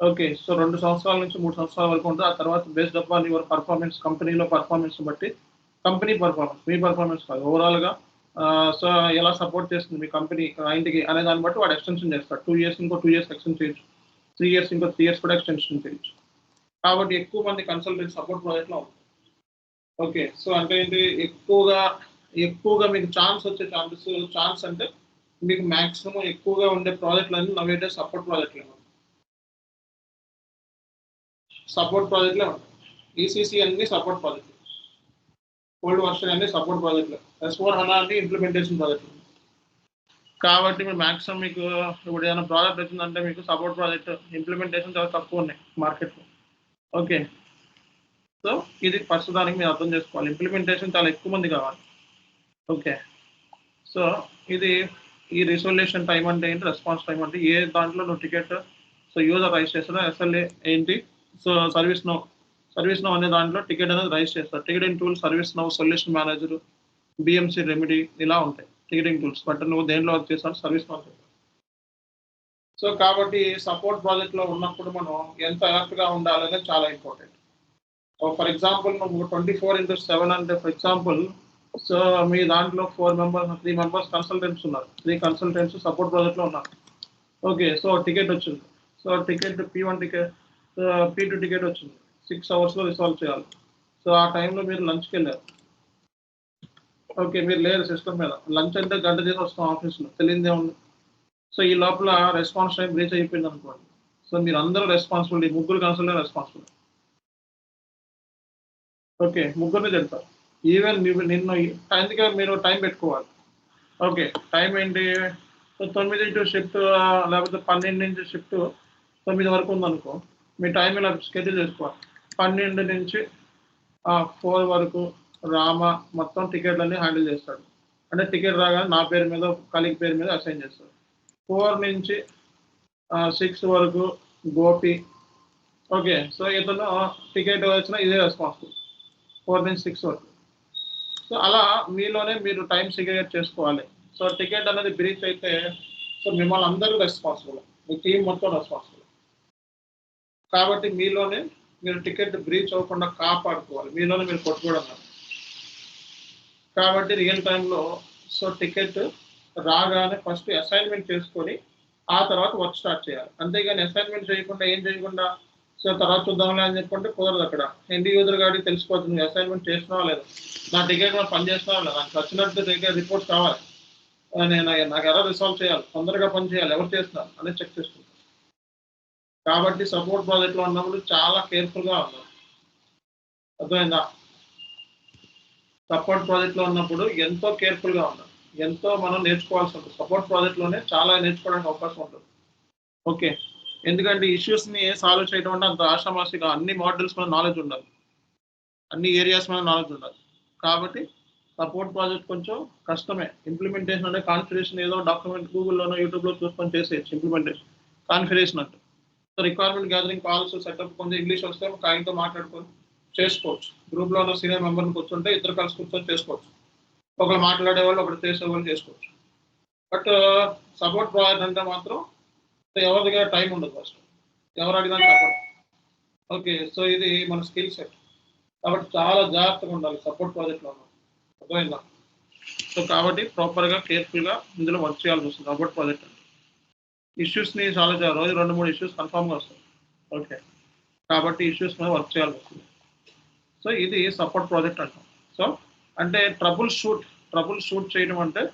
ఓకే, సో 2 సంవత్సరాల నుంచి 3 సంవత్సరాల వరకు ఉంటుంది. ఆ తర్వాత బేస్డ్ అపాన్ యువర్ పర్ఫార్మెన్స్, కంపెనీలో పర్ఫార్మెన్స్ బట్టి, కంపెనీ పర్ఫార్మెన్స్ మీ పర్ఫార్మెన్స్ కాదు ఓవరాల్గా, సో ఎలా సపోర్ట్ చేస్తుంది మీ కంపెనీ క్లయింట్కి అనే దాన్ని బట్టి వాడు ఎక్స్టెన్షన్ చేస్తాడు. 2 years ఇంకో 2 years ఎక్స్టెండ్ చేయొచ్చు, 3 years ఇంకో 3 years కూడా ఎక్స్టెన్షన్ చేయొచ్చు. కాబట్టి ఎక్కువ మంది కన్సల్టెంట్ సపోర్ట్ ప్రాజెక్ట్లో ఉంటుంది. ఓకే, సో అంటే ఏంటి, ఎక్కువగా మీకు ఛాన్స్ అంటే మీకు మ్యాక్సిమం ఎక్కువగా ఉండే ప్రాజెక్టులన్నీ నవేటే సపోర్ట్ ప్రాజెక్టులే ఉంటాయి. ECC అన్ని సపోర్ట్ ప్రాజెక్టులు, ఓల్డ్ వర్షన్ అన్ని సపోర్ట్ ప్రాజెక్టులు, S/4HANA అన్ని ఇంప్లిమెంటేషన్ ప్రాజెక్టులు. కాబట్టి మీరు మ్యాక్సిమం మీకు ఇప్పుడు ఏదైనా ప్రాజెక్ట్ వచ్చిందంటే మీకు సపోర్ట్ ప్రాజెక్ట్ ఇంప్లిమెంటేషన్ చాలా తక్కువ ఉన్నాయి మార్కెట్లో. ఓకే, సో ఇది ప్రస్తుతానికి మీరు అర్థం చేసుకోవాలి. ఇంప్లిమెంటేషన్ చాలా ఎక్కువ మంది కావాలి. ఓకే, సో ఇది ఈ రిసొల్యూషన్ టైం అంటే ఏంటి, రెస్పాన్స్ టైం అంటే ఏ దాంట్లో నువ్వు టికెట్ సో యూజర్ రైజ్ చేస్తున్నా, SLA ఏంటి, so service no ServiceNow అనే దాంట్లో టికెట్ అనేది రైజ్ చేస్తారు. Ticketing tool, ServiceNow, solution manager, BMC remedy ఇలా ఉంటాయి టికెటింగ్ టూల్స్. బట్ నువ్వు దేంట్లో వర్క్ చేస్తావు? ServiceNow. సో కాబట్టి సపోర్ట్ ప్రాజెక్ట్లో ఉన్నప్పుడు మనం ఎంత అలర్ట్గా ఉండాలనేది చాలా ఇంపార్టెంట్. ఫర్ ఎగ్జాంపుల్ నువ్వు 24/7 అంటే ఫర్ ఎగ్జాంపుల్ సో మీ దాంట్లో 3 మెంబర్స్ కన్సల్టెంట్స్ ఉన్నారు. 3 కన్సల్టెంట్స్ సపోర్ట్ ప్రాజెక్ట్లో ఉన్నారు. ఓకే, సో టికెట్ వచ్చింది. So ticket P1 ticket, P2 ticket వచ్చింది. 6 అవర్స్లో రిసాల్వ్ చేయాలి. సో ఆ టైంలో మీరు లంచ్కి వెళ్ళారు. ఓకే, మీరు లేరు సిస్టమ్ మీద. లంచ్ అంటే గంట చేసి వస్తాం ఆఫీస్లో, తెలియదే ఉంది. సో ఈ లోపల రెస్పాన్స్ టైం రీచ్ అయిపోయింది అనుకోండి. సో మీరు అందరూ రెస్పాన్సిబిలిటీ, ముగ్గురు కన్సల్టెంట్ రెస్పాన్సిబిలిటీ. ఓకే, ముగ్గురిని చెప్తారు. ఈవెన్ నిన్ను అందుకే మీరు టైం పెట్టుకోవాలి. ఓకే, టైం ఏంటి? సో 9 to షిఫ్ట్ లేకపోతే 12 నుంచి షిఫ్ట్ 9 వరకు ఉందనుకో, మీ టైం ఇలా షెడ్యూల్ చేసుకోవాలి. 12 నుంచి 4 వరకు రామ మొత్తం టికెట్లన్నీ హ్యాండిల్ చేస్తాడు. అంటే టికెట్ రాగానే నా పేరు మీద, కలీగ్ పేరు మీద అసైన్ చేస్తాడు. 4 నుంచి 6 వరకు గోపి. ఓకే, సో ఇతను టికెట్ వచ్చినా ఇదే రెస్పాన్సిబుల్ 4 నుంచి 6 వరకు. సో అలా మీలోనే మీరు టైం సెగ్రిగేట్ చేసుకోవాలి. సో టికెట్ అనేది బ్రీచ్ అయితే సో మిమ్మల్ని అందరూ రెస్పాన్సిబుల్, మీ టీం మొత్తం రెస్పాన్సిబుల్. కాబట్టి మీలోనే మీరు టికెట్ బ్రీచ్ అవ్వకుండా కాపాడుకోవాలి, మీలోనే మీరు కొట్టుకోవడం కాదు. కాబట్టి రియల్ టైంలో సో టికెట్ రాగానే ఫస్ట్ అసైన్మెంట్ చేసుకొని ఆ తర్వాత వర్క్ స్టార్ట్ చేయాలి. అంతేగాని అసైన్మెంట్ చేయకుండా ఏం చేయకుండా సో తర్వాత చూద్దాంలే అని చెప్పుకుంటే కుదరదు. అక్కడ ఎండ్ యూజర్ గాడికి తెలిసిపోతుంది నువ్వు అసైన్మెంట్ చేస్తున్నావా లేదా, నా టికెట్ మీద పని చేస్తున్నావా లేదా, నాకు వచ్చినట్టు టికెట్ రిపోర్ట్స్ కావాలి, నాకు ఎలా రిసాల్వ్ చేయాలి, తొందరగా పని చేయాలి, ఎవరు చేస్తున్నారు అనేది చెక్ చేసుకుంటాను. కాబట్టి సపోర్ట్ ప్రాజెక్ట్లో ఉన్నప్పుడు చాలా కేర్ఫుల్గా ఉన్నాం. అర్థమైందా? సపోర్ట్ ప్రాజెక్ట్లో ఉన్నప్పుడు ఎంతో కేర్ఫుల్గా ఉన్నాం, ఎంతో మనం నేర్చుకోవాల్సి ఉంటుంది. సపోర్ట్ ప్రాజెక్ట్లోనే చాలా నేర్చుకోవడానికి అవకాశం ఉంటుంది. ఓకే, ఎందుకంటే ఇష్యూస్ని సాల్వ్ చేయడం అంటే అంత ఆషామాషిగా అన్ని మాడ్యూల్స్ మీద నాలెడ్జ్ ఉండాలి, అన్ని ఏరియాస్ మీద నాలెడ్జ్ ఉండాలి. కాబట్టి సపోర్ట్ ప్రాజెక్ట్ కొంచెం కష్టమే. ఇంప్లిమెంటేషన్ అంటే కాన్ఫిగరేషన్ ఏదో డాక్యుమెంట్ గూగుల్లోనో యూట్యూబ్లో చూసుకొని చేసేయచ్చు. ఇంప్లిమెంటేషన్ కాన్ఫిగరేషన్ అంటే so requirement gathering calls setup కొంచెం ఇంగ్లీష్ వస్తే ఆయనతో మాట్లాడుకొని చేసుకోవచ్చు. గ్రూప్లో ఉన్న సీనియర్ మెంబర్ని కూర్చుంటే ఇద్దరు కలిసి కూర్చొని చేసుకోవచ్చు. ఒకరు మాట్లాడే వాళ్ళు ఒకరు చేసేవాళ్ళు చేసుకోవచ్చు. బట్ సపోర్ట్ ప్రాజెక్ట్ అంటే మాత్రం ఎవరి దగ్గర టైం ఉండదు, ఫస్ట్ ఎవరు అడిగినా చెప్పడం. ఓకే, సో ఇది మన స్కిల్ సెట్. కాబట్టి చాలా జాగ్రత్తగా ఉండాలి సపోర్ట్ ప్రాజెక్ట్లో. అర్థమైందా? సో కాబట్టి ప్రాపర్గా కేర్ఫుల్గా ఇందులో వర్క్ చేయాల్సి వస్తుంది. సపోర్ట్ ప్రాజెక్ట్ అంటే ఇష్యూస్ని సాల్వ్ చేయాలి. రోజు 2-3 ఇష్యూస్ కన్ఫామ్గా వస్తాయి. ఓకే, కాబట్టి ఇష్యూస్ మీద వర్క్ చేయాల్సి వస్తుంది. సో ఇది సపోర్ట్ ప్రాజెక్ట్ అంటాం. సో అంటే ట్రబుల్ షూట్ చేయడం అంటే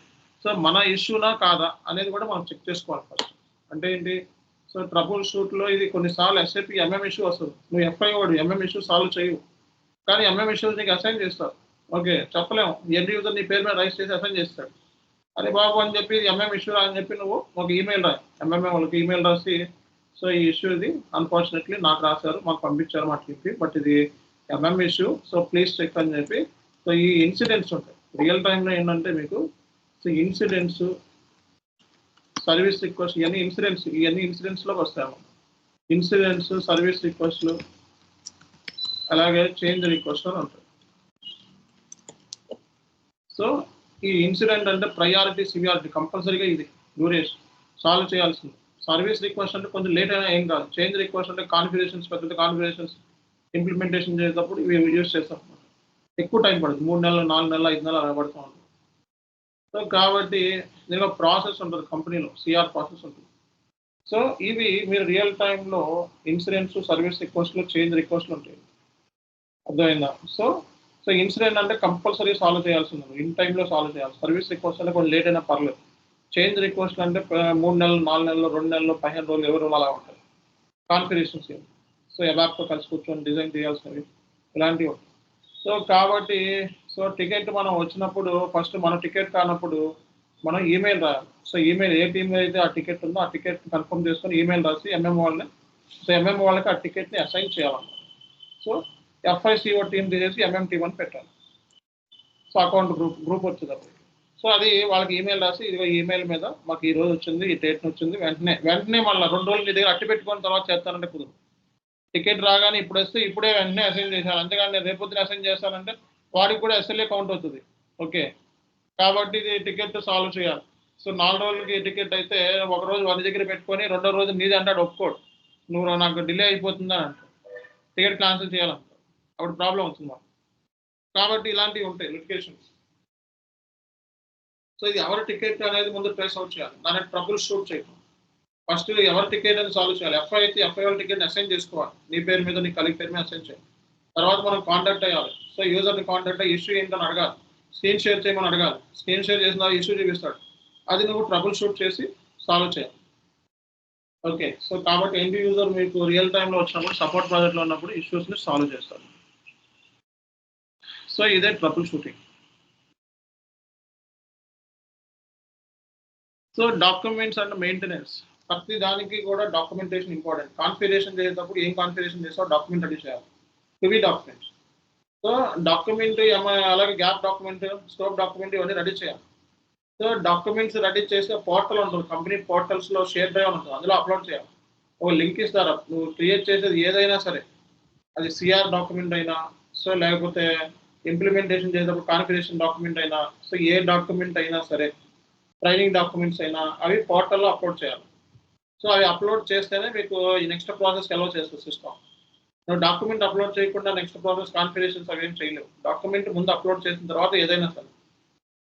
సో మన ఇష్యూనా కాదా అనేది కూడా మనం చెక్ చేసుకోవాలి ఫస్ట్. అంటే ఏంటి? సో ట్రబుల్ షూట్లో ఇది కొన్నిసార్లు SAP MM ఇష్యూ వస్తుంది. నువ్వు FI వాడు MM ఇష్యూ సాల్వ్ చేయవు, కానీ MM ఇష్యూస్ నీకు అసైన్ చేస్తారు. ఓకే, చెప్పలేము. ఎండ్ యూజర్ నీ పేరు మీద రైస్ చేసి అసైన్ చేస్తాడు. అరే బాబు అని చెప్పి MM ఇష్యూ అని చెప్పి నువ్వు ఒక ఈమెయిల్ రాయి, MMM వాళ్ళకి ఈమెయిల్ రాసి సో ఈ ఇష్యూ ఇది అన్ఫార్చునేట్లీ నాకు రాశారు, మాకు పంపించారు మా టీంకి, బట్ ఇది MM issue, so please check అని చెప్పి. సో ఈ ఇన్సిడెంట్స్ ఉంటాయి రియల్ టైంలో. ఏంటంటే మీకు సో ఇన్సిడెంట్స్, సర్వీస్ రిక్వెస్ట్, ఇవన్నీ ఇన్సిడెంట్స్లోకి వస్తాము. ఇన్సిడెంట్స్, సర్వీస్ రిక్వెస్ట్లు, అలాగే చేంజ్ రిక్వెస్ట్ అని ఉంటాయి. సో ఈ ఇన్సిడెంట్ అంటే ప్రయారిటీ, సివియారిటీ కంపల్సరీగా ఇది డ్యూరేషన్ సాల్వ్ చేయాల్సింది. సర్వీస్ రిక్వెస్ట్ అంటే కొంచెం లేట్ అయినా ఏం కాదు. చేంజ్ రిక్వెస్ట్ అంటే కాన్ఫిగరేషన్స్, పెద్ద కాన్ఫిగరేషన్స్ ఇంప్లిమెంటేషన్ చేసేటప్పుడు ఇవి యూజ్ చేస్తాం. ఎక్కువ టైం పడుతుంది, 3 నెలలు, 4 నెలలు, 5 నెలలు అలా పడుతూ ఉంటుంది. సో కాబట్టి దీనిలో ప్రాసెస్ ఉంటుంది కంపెనీలో, CR ప్రాసెస్ ఉంటుంది. సో ఇవి మీరు రియల్ టైంలో ఇన్సిడెంట్స్, సర్వీస్ రిక్వెస్ట్లు, చేంజ్ రిక్వెస్ట్లు ఉంటాయి. అర్థమైందా? సో ఇన్సిడెంట్ అంటే కంపల్సరీ సాల్వ్ చేయాల్సింది, ఇన్ టైంలో సాల్వ్ చేయాలి. సర్వీస్ రిక్వెస్ట్ అంటే కొంచెం లేట్ అయినా పర్లేదు. చేంజ్ రిక్వెస్ట్ అంటే 3 నెలలు, 4 నెలలు, 2 నెలలు, 15 రోజులు, ఎవరు అలా ఉంటాయి. కాన్ఫిగరేషన్స్ సో ఎబాప్తో కలిసి కూర్చొని డిజైన్ చేయాల్సినవి ఇలాంటివి ఉంటాయి. సో కాబట్టి సో టికెట్ మనం వచ్చినప్పుడు ఫస్ట్ మన టికెట్ కానప్పుడు మనం ఈమెయిల్ రాయాలి. సో ఈమెయిల్ ఏ టీమ్ అయితే ఆ టికెట్ ఉందో ఆ టికెట్ కన్ఫర్మ్ చేసుకొని ఈమెయిల్ రాసి MM వాళ్ళని, సో MM వాళ్ళకి ఆ టికెట్ని అసైన్ చేయాలన్నమాట. సో FICO టీం తీసేసి MM టీం అని పెట్టాలి. సో అకౌంట్ గ్రూప్ వచ్చింది అప్పుడు. సో అది వాళ్ళకి ఈమెయిల్ రాసి ఇదిగో ఈమెయిల్ మీద మాకు ఈ రోజు వచ్చింది, ఈ డేట్ని వచ్చింది, వెంటనే మళ్ళీ 2 రోజులు నీ దగ్గర అట్టి పెట్టుకొని తర్వాత చేస్తానంటే కుదరదు. టికెట్ రాగానే ఇప్పుడు వస్తే ఇప్పుడే వెంటనే అసైన్ చేశాను, అంతేగాని నేను రేపొద్దున అసైన్ చేస్తానంటే వాడికి కూడా ఎస్ఎల్ఏ కౌంట్ అవుతుంది. ఓకే, కాబట్టి ఇది టికెట్ సాల్వ్ చేయాలి. సో 4 రోజులకి టికెట్ అయితే ఒక రోజు వాడి దగ్గర పెట్టుకొని రెండో రోజు నీది అంటాడు, ఒప్పుకోడు, నువ్వు నాకు డిలే అయిపోతుందని అంటాడు, టికెట్ క్యాన్సిల్ చేయాలంటాడు, అప్పుడు ప్రాబ్లం అవుతుంది మాకు. కాబట్టి ఇలాంటివి ఉంటాయి లిటిగేషన్స్. సో ఇది ఎవరి టికెట్ అనేది ముందు ట్రేస్ అవుట్ చేయాలి, దాన్ని ట్రబుల్ షూట్ చేయడం. ఫస్ట్ ఎవరి టికెట్ అని సాల్వ్ చేయాలి. ఎఫ్ఐ అయితే ఎఫ్ఐ వాళ్ళ టికెట్ అసైన్ చేసుకోవాలి, నీ పేరు మీద నీ కలిగి పేరు మీద అసైన్ చేయాలి. తర్వాత మనం కాంటాక్ట్ అయ్యాలి. సో యూజర్ని కాంటాక్ట్ అయ్యి ఇష్యూ ఏంటని అడగాలి, స్క్రీన్ షేర్ చేయమని అడగాలి. స్క్రీన్ షేర్ చేసిన ఇష్యూ చూపిస్తాడు, అది నువ్వు ట్రబుల్ షూట్ చేసి సాల్వ్ చేయాలి. ఓకే, సో కాబట్టి ఎండ్ యూజర్ మీకు రియల్ టైంలో వచ్చినప్పుడు సపోర్ట్ ప్రాజెక్ట్లో ఉన్నప్పుడు ఇష్యూస్ని సాల్వ్ చేస్తారు. సో ఇదే trouble shooting. So documents and maintenance, ప్రతి దానికి కూడా డాక్యుమెంటేషన్ ఇంపార్టెంట్. కాన్ఫిగరేషన్ చేసేటప్పుడు ఏం కాన్ఫిగరేషన్ చేస్తావు డాక్యుమెంట్ రెడీ చేయాలి, టుబీ డాక్యుమెంట్స్. సో డాక్యుమెంట్ అలాగే గ్యాప్ డాక్యుమెంట్, స్కోప్ డాక్యుమెంట్ ఇవన్నీ రెడీ చేయాలి. సో డాక్యుమెంట్స్ రెడీ చేసే పోర్టల్ ఉంటుంది, కంపెనీ పోర్టల్స్లో షేర్ డ్రైవ్ ఉంటుంది, అందులో అప్లోడ్ చేయాలి. ఒక లింక్ ఇస్తారు, నువ్వు క్రియేట్ చేసేది ఏదైనా సరే, అది సిఆర్ డాక్యుమెంట్ అయినా, సో లేకపోతే ఇంప్లిమెంటేషన్ చేసేటప్పుడు కాన్ఫిగరేషన్ డాక్యుమెంట్ అయినా, సో ఏ డాక్యుమెంట్ అయినా సరే, ట్రైనింగ్ డాక్యుమెంట్స్ అయినా అవి పోర్టల్లో అప్లోడ్ చేయాలి. సో అవి అప్లోడ్ చేస్తేనే మీకు ఈ నెక్స్ట్ ప్రాసెస్కి అలౌ చేస్తుంది సిస్టమ్. నువ్వు డాక్యుమెంట్ అప్లోడ్ చేయకుండా నెక్స్ట్ ప్రాసెస్ కాన్ఫిగరేషన్స్ అవి ఏం చేయలేవు. డాక్యుమెంట్ ముందు అప్లోడ్ చేసిన తర్వాత ఏదైనా సరే,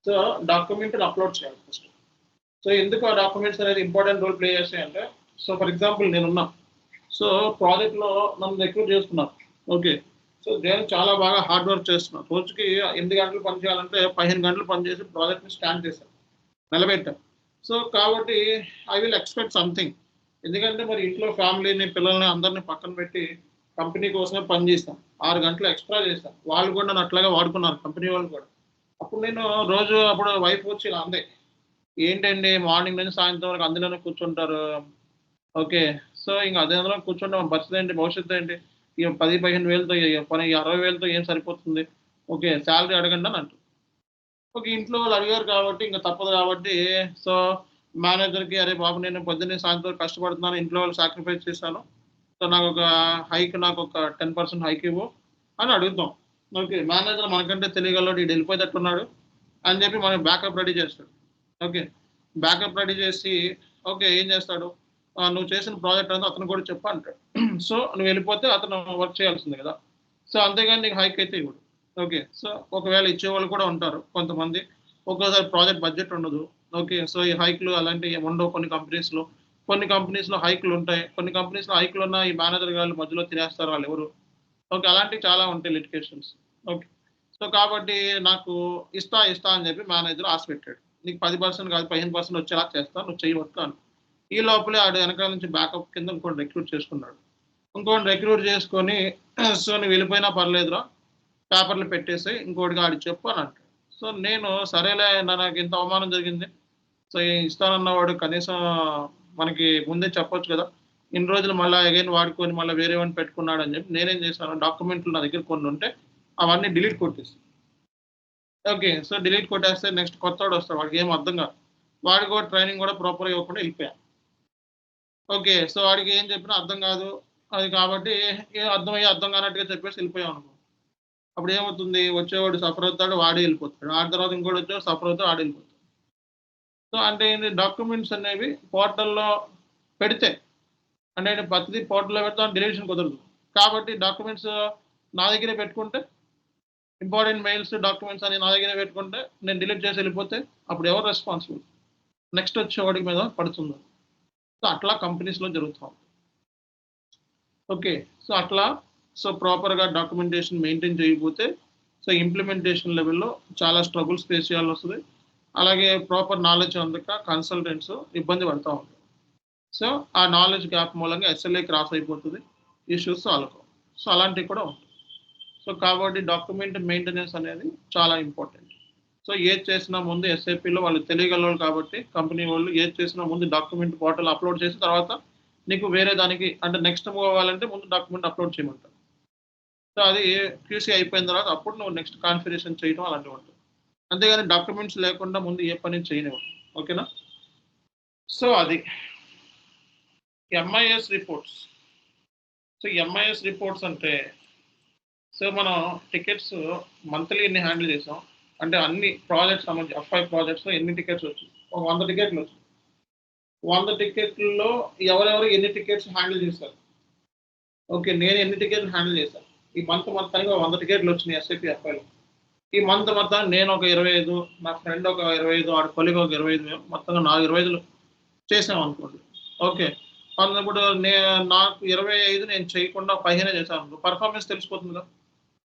సో డాక్యుమెంట్ని అప్లోడ్ చేయాలి ఫస్ట్. సో ఎందుకు ఆ డాక్యుమెంట్స్ అనేది ఇంపార్టెంట్ రోల్ ప్లే చేస్తాయంటే, సో ఫర్ ఎగ్జాంపుల్ నేనున్నా, సో ప్రాజెక్ట్లో నన్ను రిక్రూట్ చేసుకున్నాను. ఓకే, సో నేను చాలా బాగా హార్డ్ వర్క్ చేస్తున్నాను, రోజుకి 8 గంటలు పని చేయాలంటే 15 గంటలు పనిచేసి ప్రాజెక్ట్ని స్టాండ్ చేశాను, నిలబెట్టాను. సో కాబట్టి ఐ విల్ ఎక్స్పెక్ట్ సంథింగ్, ఎందుకంటే మరి ఇంట్లో ఫ్యామిలీని పిల్లల్ని అందరినీ పక్కన పెట్టి కంపెనీ కోసమే పని చేస్తాను, 6 గంటలు ఎక్స్ట్రా చేస్తాను. వాళ్ళు కూడా నన్ను అట్లాగే వాడుకున్నారు, కంపెనీ వాళ్ళు కూడా. అప్పుడు నేను రోజు అప్పుడు వైఫ్ వచ్చి ఇలా అందే, ఏంటండి మార్నింగ్ నుంచి సాయంత్రం వరకు అందులోనే కూర్చుంటారు. ఓకే, సో ఇంకా అదే అందులో కూర్చుంటే మన పరిస్థితి ఏంటి, భవిష్యత్తు ఏంటి, ఇక 10-15 వేలతో పని 60 వేలతో ఏం సరిపోతుంది, ఓకే శాలరీ అడగండి అని అంటారు. ఓకే, ఇంట్లో వాళ్ళు అడిగారు కాబట్టి ఇంకా తప్పదు కాబట్టి, సో మేనేజర్కి అరే బాబు నేను పొద్దున్నే సాయంత్రం కష్టపడుతున్నాను, ఇంట్లో వాళ్ళు సాక్రిఫైస్ చేశాను, సో నాకు ఒక హైక్, నాకు ఒక 10% హైక్ ఇవ్వు అని అడుగుతాం. ఓకే, మేనేజర్ మనకంటే తెలియగలడు, ఇటు వెళ్ళిపోయేటట్టున్నాడు అని చెప్పి మనకి బ్యాకప్ రెడీ చేస్తాడు. ఓకే, బ్యాకప్ రెడీ చేసి ఓకే ఏం చేస్తాడు, నువ్వు చేసిన ప్రాజెక్ట్ అంతా అతను కూడా చెప్పు అంటాడు. సో నువ్వు వెళ్ళిపోతే అతను వర్క్ చేయాల్సింది కదా, సో అంతేగాని నీకు హైక్ అయితే ఇవ్వడు. ఓకే, సో ఒకవేళ ఇచ్చేవాళ్ళు కూడా ఉంటారు కొంతమంది, ఒక్కోసారి ప్రాజెక్ట్ బడ్జెట్ ఉండదు. ఓకే, సో ఈ హైక్లు అలాంటివి ఉండవు కొన్ని కంపెనీస్లో. కొన్ని కంపెనీస్లో హైక్లు ఉంటాయి, కొన్ని కంపెనీస్లో హైక్లు ఉన్న ఈ మేనేజర్ గారు మధ్యలో తినేస్తారు వాళ్ళు ఎవరు. ఓకే, అలాంటివి చాలా ఉంటాయి లిటిగేషన్స్. ఓకే, సో కాబట్టి నాకు ఇస్తా అని చెప్పి మేనేజర్ ఆశ పెట్టాడు, నీకు 10% కాదు 15% వచ్చేలా చేస్తాను, నువ్వు చేయవచ్చు అని. ఈ లోపలే ఆడు వెనకాల నుంచి బ్యాకప్ కింద ఇంకోటి రిక్రూట్ చేసుకున్నాడు. ఇంకోటి రిక్రూట్ చేసుకొని సో నువ్వు వెళ్ళిపోయినా పర్లేదురా, పేపర్లు పెట్టేసి ఇంకోటిగా ఆడి చెప్పు అని అంటాడు. సో నేను సరేలే, నాకు ఇంత అవమానం జరిగింది, సో ఇస్తానన్నవాడు కనీసం మనకి ముందే చెప్పొచ్చు కదా, ఇన్ని రోజులు మళ్ళీ అగైన్ వాడుకొని మళ్ళీ వేరే వాడిని పెట్టుకున్నాడు అని చెప్పి నేనేం చేశాను, డాక్యుమెంట్లు నా దగ్గర కొన్ని ఉంటే అవన్నీ డిలీట్ కొట్టేసి. ఓకే, సో డిలీట్ కొట్టేస్తే నెక్స్ట్ కొత్తవాడు వస్తాడు, వాడికి ఏం అర్థం కాదు, వాడికి కూడా ట్రైనింగ్ కూడా ప్రాపర్గా ఇవ్వకుండా వెళ్ళిపోయాను. ఓకే, సో వాడికి ఏం చెప్పినా అర్థం కాదు, అది కాబట్టి అర్థం కానట్టుగా చెప్పేసి వెళ్ళిపోయాం అనుకో, అప్పుడు ఏమవుతుంది, వచ్చేవాడు సఫర్ అవుతాడు, వాడే వెళ్ళిపోతాడు, ఆ తర్వాత ఇంకోటి వచ్చేవాడు సఫర్ అవుతాడు, ఆడే వెళ్ళిపోతాడు. సో అంటే ఏంటి, డాక్యుమెంట్స్ అనేవి పోర్టల్లో పెడితే, అంటే ప్రతిదీ పోర్టల్లో పెడతాం, డిలీషన్ కుదరదు. కాబట్టి డాక్యుమెంట్స్ నా దగ్గరే పెట్టుకుంటే, ఇంపార్టెంట్ మెయిల్స్ డాక్యుమెంట్స్ అని నా దగ్గరే పెట్టుకుంటే, నేను డిలీట్ చేసి వెళ్ళిపోతే అప్పుడు ఎవరు రెస్పాన్సిబుల్, నెక్స్ట్ వచ్చేవాడి మీద పడుతుంది. సో అట్లా కంపెనీస్లో జరుగుతాం. ఓకే, సో అట్లా సో ప్రాపర్గా డాక్యుమెంటేషన్ మెయింటైన్ చేయకపోతే, సో ఇంప్లిమెంటేషన్ లెవెల్లో చాలా స్ట్రగుల్స్ ఫేస్ చేయాల్సి వస్తుంది. అలాగే ప్రాపర్ నాలెడ్జ్ అందక కన్సల్టెంట్స్ ఇబ్బంది పడుతూ ఉంటారు. సో ఆ నాలెడ్జ్ గ్యాప్ మూలంగా ఎస్ఎల్ఏ క్రాస్ అయిపోతుంది, ఇష్యూస్ సాల్వ్ కావు. సో అలాంటివి కూడా ఉంటాయి. సో కాబట్టి డాక్యుమెంట్ మెయింటెనెన్స్ అనేది చాలా ఇంపార్టెంట్. సో ఏది చేసినా ముందు ఎస్ఐపిలో వాళ్ళు తెలియగలరు కాబట్టి కంపెనీ వాళ్ళు ఏది చేసినా ముందు డాక్యుమెంట్ పోర్టల్ అప్లోడ్ చేసిన తర్వాత నీకు వేరే దానికి అంటే నెక్స్ట్ మూవ్ అవ్వాలంటే ముందు డాక్యుమెంట్ అప్లోడ్ చేయమంటారు. సో అది క్యూసీ అయిపోయిన తర్వాత అప్పుడు నువ్వు నెక్స్ట్ కాన్ఫిగరేషన్ చేయడం అలాంటివి ఉంటుంది. అంతేగాని డాక్యుమెంట్స్ లేకుండా ముందు ఏ పని చేయనివ్వండి. ఓకేనా? సో అది MIS reports. So so MIS reports అంటే సో మనం టికెట్స్ మంత్లీ ఎన్ని హ్యాండిల్ చేసాం అంటే అన్ని ప్రాజెక్ట్స్ సంబంధించి F5 ప్రాజెక్ట్స్లో ఎన్ని టికెట్స్ వచ్చాయి, ఒక 100 టికెట్లు వచ్చాయి. 100 టికెట్లలో ఎవరెవరు ఎన్ని టికెట్స్ హ్యాండిల్ చేస్తారు, ఓకే నేను ఎన్ని టికెట్లు హ్యాండిల్ చేశాను, ఈ మంత్ మొత్తానికి 100 టికెట్లు వచ్చినాయి SAP F5లో. ఈ మంత్ మొత్తం నేను ఒక 25, నా ఫ్రెండ్ ఒక 25, ఆడ కొలిగ్ ఒక 25, మొత్తంగా 25 చేసాం అనుకోండి. ఓకే అన్నప్పుడు నాకు 25 నేను చేయకుండా 15 చేశాను అనుకో, పర్ఫార్మెన్స్ తెలిసిపోతుందిగా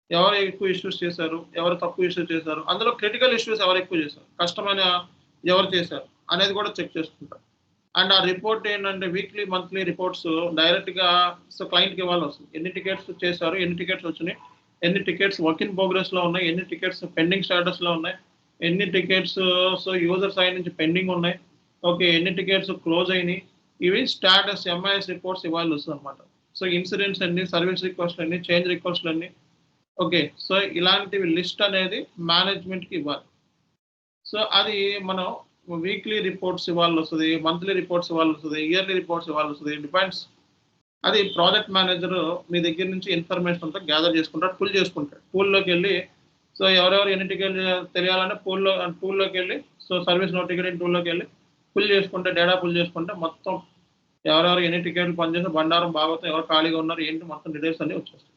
ఎవరు ఎక్కువ ఇష్యూస్ చేశారు, ఎవరు తక్కువ ఇష్యూస్ చేశారు, అందులో క్రిటికల్ ఇష్యూస్ ఎవరు ఎక్కువ చేశారు, కష్టమైన ఎవరు చేశారు అనేది కూడా చెక్ చేసుకుంటారు. అండ్ ఆ రిపోర్ట్ ఏంటంటే వీక్లీ మంత్లీ రిపోర్ట్స్ డైరెక్ట్గా సో క్లయింట్కి ఇవ్వాలి వస్తుంది. ఎన్ని టికెట్స్ చేశారు, ఎన్ని టికెట్స్ వచ్చినాయి, ఎన్ని టికెట్స్ వర్క్ ఇన్ ప్రోగ్రెస్లో ఉన్నాయి, ఎన్ని టికెట్స్ పెండింగ్ స్టేటస్లో ఉన్నాయి, ఎన్ని టికెట్స్ సో యూజర్ సైడ్ నుంచి పెండింగ్ ఉన్నాయి, ఓకే ఎన్ని టికెట్స్ క్లోజ్ అయినాయి, ఇవి స్టాటస్ ఎంఐఎస్ రిపోర్ట్స్ ఇవ్వాలి వస్తుంది అనమాట. సో ఇన్సిడెంట్స్ అన్ని, సర్వీస్ రిక్వెస్ట్ అన్ని, చేంజ్ రిక్వెస్ట్లు అన్ని, ఓకే సో ఇలాంటివి లిస్ట్ అనేది మేనేజ్మెంట్కి ఇవ్వాలి. సో అది మనం వీక్లీ రిపోర్ట్స్ ఇవ్వాలి వస్తుంది, మంత్లీ రిపోర్ట్స్ ఇవ్వాలి వస్తుంది, ఇయర్లీ రిపోర్ట్స్ ఇవ్వాలి వస్తుంది, డిపెండ్స్. అది ప్రాజెక్ట్ మేనేజర్ మీ దగ్గర నుంచి ఇన్ఫర్మేషన్ అంతా గ్యాదర్ చేసుకుంటాడు, పుల్ చేసుకుంటాడు. పూల్లోకి వెళ్ళి సో ఎవరెవరు ఎన్ని టికెట్ తెలియాలంటే పూల్లోకి వెళ్ళి సో సర్వీస్ నో టికెట్ టూల్లోకి వెళ్ళి పుల్ చేసుకుంటే, డేటా పుల్ చేసుకుంటే మొత్తం ఎవరెవరు ఎన్ని టికెట్లు పనిచేస్తే బండారం భాగవతం ఎవరు ఖాళీగా ఉన్నారు ఏంటి మొత్తం డీటెయిల్స్ అన్ని వచ్చేస్తాయి.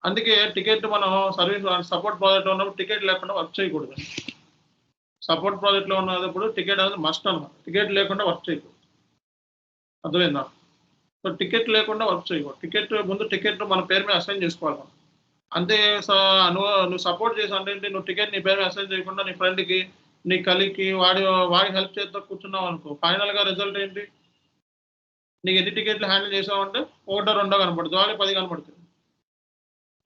అందుకే టికెట్ మనం సర్వీస్ సపోర్ట్ ప్రాజెక్ట్లో ఉన్నప్పుడు టికెట్ లేకుండా వర్క్ చేయకూడదు. సపోర్ట్ ప్రాజెక్ట్లో ఉన్నప్పుడు టికెట్ అనేది మస్ట్ అన్నమాట, టికెట్ లేకుండా వర్క్ చేయకూడదు. అర్థమైందా? సో టికెట్ లేకుండా వర్క్ చేయకూడదు. టికెట్ ముందు టికెట్ మన పేరు మీద అసైన్ చేసుకోవాలి మనం. అంతే నువ్వు సపోర్ట్ చేసి అంటే నువ్వు టికెట్ నీ పేరు మీద అసైన్ చేయకుండా నీ ఫ్రెండ్కి, నీ కలీగ్కి వాడి హెల్ప్ చేస్తూ కూర్చున్నావు అనుకో, ఫైనల్గా రిజల్ట్ ఏంటి, నీకు ఎన్ని టికెట్లు హ్యాండిల్ చేసావంటే 1 2 కనపడుతుంది, వాళ్ళకి 10 కనపడుతుంది.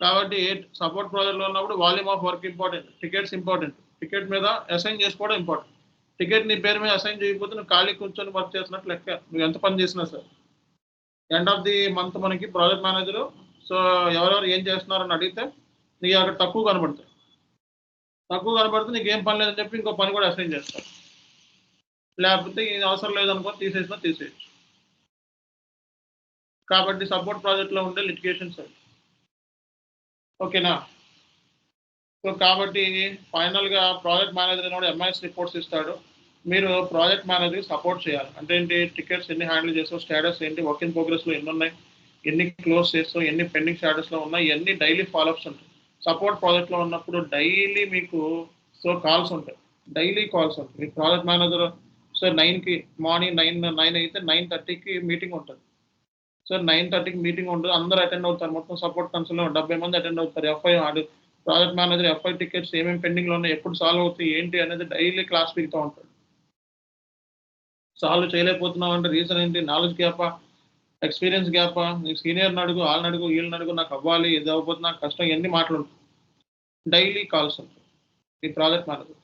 కాబట్టి సపోర్ట్ ప్రాజెక్ట్లో ఉన్నప్పుడు volume of work important, tickets important, ticket మీద అసైన్ చేసుకోవడం ఇంపార్టెంట్. టికెట్ నీ పేరు మీద అసైన్ చేయకపోతే నువ్వు ఖాళీ కూర్చొని వర్క్ చేసినట్లు లెక్క, నువ్వు ఎంత పని చేసినా సరే. ఎండ్ ఆఫ్ ది మంత్ మనకి ప్రాజెక్ట్ మేనేజరు సో ఎవరెవరు ఏం చేస్తున్నారని అడిగితే నీకు అక్కడ తక్కువ కనబడుతుంది, నీకు ఏం పని లేదని చెప్పి ఇంకో పని కూడా అసైన్ చేస్తారు. లేకపోతే ఇది అవసరం లేదనుకో తీసేయచ్చు. కాబట్టి సపోర్ట్ ప్రాజెక్ట్లో ఉండే లిటిగేషన్స్ అవి, ఓకేనా? సో కాబట్టి ఫైనల్గా ప్రాజెక్ట్ మేనేజర్ కూడా ఎంఐఎస్ రిపోర్ట్స్ ఇస్తాడు. మీరు ప్రాజెక్ట్ మేనేజర్కి సపోర్ట్ చేయాలి. అంటే ఏంటి, టికెట్స్ ఎన్ని హ్యాండిల్ చేస్తావు, స్టేటస్ ఏంటి, వర్క్ ఇన్ ప్రోగ్రెస్లో ఎన్ని ఉన్నాయి, ఎన్ని క్లోజ్ చేస్తావు, ఎన్ని పెండింగ్ స్టేటస్లో ఉన్నాయి, ఎన్ని డైలీ ఫాలోఅప్స్ ఉంటాయి. సపోర్ట్ ప్రాజెక్ట్లో ఉన్నప్పుడు డైలీ మీకు సో కాల్స్ ఉంటాయి, డైలీ కాల్స్ ఉంటాయి. మీ ప్రాజెక్ట్ మేనేజర్ సో 9కి మార్నింగ్ 9 అయితే 9:30కి మీటింగ్ ఉంటుంది. సో 9:30కి మీటింగ్ ఉంటుంది, అందరూ అటెండ్ అవుతారు. మొత్తం సపోర్ట్ కన్సోల్లో 70 మంది అటెండ్ అవుతారు. ప్రాజెక్ట్ మేనేజర్ F5 టికెట్స్ ఏమేమి పెండింగ్లో ఉన్నాయి, ఎప్పుడు సాల్వ్ అవుతాయి ఏంటి అనేది డైలీ క్లాస్ పీకుతూ ఉంటాడు. సాల్వ్ చేయలేకపోతున్నావు అంటే రీజన్ ఏంటి, నాలెడ్జ్ గ్యాపా, ఎక్స్పీరియన్స్ గ్యాపా, నీకు సీనియర్ని అడుగు, వాళ్ళని అడుగు, వీళ్ళని అడుగు, నాకు అవ్వాలి, ఇది అవ్వకపోతే నాకు కష్టం, ఇవన్నీ మాట్లాడుతుంది. డైలీ కాల్స్ ఉంటాయి ఈ ప్రాజెక్ట్ మేనేజర్.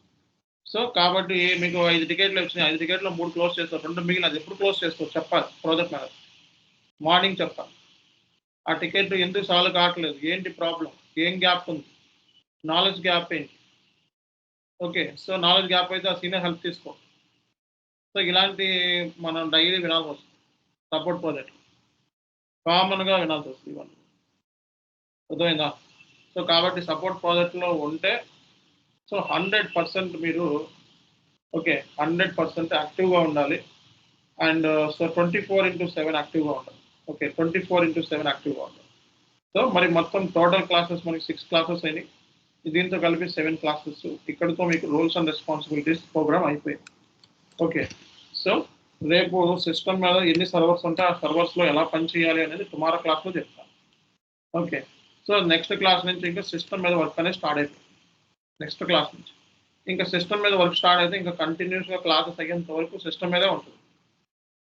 సో కాబట్టి మీకు 5 టికెట్లు వచ్చినాయి, 5 టికెట్లో 3 క్లోజ్ చేస్తారు, 2 మిగిలిన అది ఎప్పుడు క్లోజ్ చేస్తారు చెప్పాలి ప్రాజెక్ట్ మేనేజర్. మార్నింగ్ చెప్పాలి ఆ టికెట్ ఎందుకు సాల్వ్ కావట్లేదు, ఏంటి ప్రాబ్లం, ఏం గ్యాప్ ఉంది, నాలెడ్జ్ గ్యాప్ ఏంటి, ఓకే సో నాలెడ్జ్ గ్యాప్ అయితే ఆ సీనియర్ హెల్ప్ తీసుకో. సో ఇలాంటి మనం డైలీ వినాల్సి వస్తుంది సపోర్ట్ ప్రాజెక్ట్, కామన్గా వినాల్సి వస్తుంది ఇవన్నీ. అర్థమైందా? సో కాబట్టి సపోర్ట్ ప్రాజెక్ట్లో ఉంటే సో 100% మీరు ఓకే 100% యాక్టివ్గా ఉండాలి. అండ్ సో 24/7 యాక్టివ్గా ఉండాలి. ఓకే 24/7 యాక్టివ్గా ఉండాలి. సో మరి మొత్తం టోటల్ క్లాసెస్ మనకి 6 క్లాసెస్ అయినాయి, దీంతో కలిపి 7 క్లాసెస్. ఇక్కడితో మీకు రూల్స్ అండ్ రెస్పాన్సిబిలిటీస్ ప్రోగ్రామ్ అయిపోయింది. ఓకే సో రేపు సిస్టమ్ మీద ఎన్ని సర్వర్స్ ఉంటే ఆ సర్వర్స్లో ఎలా పనిచేయాలి అనేది టుమారో క్లాస్లో చెప్తాను. ఓకే సో నెక్స్ట్ క్లాస్ నుంచి ఇంకా సిస్టమ్ మీద వర్క్ అనేది స్టార్ట్ అయిపోయింది. నెక్స్ట్ క్లాస్ నుంచి ఇంకా సిస్టమ్ మీద వర్క్ స్టార్ట్ అయితే ఇంకా కంటిన్యూస్గా క్లాసెస్ అయ్యేంత వరకు సిస్టమ్ మీదే ఉంటుంది.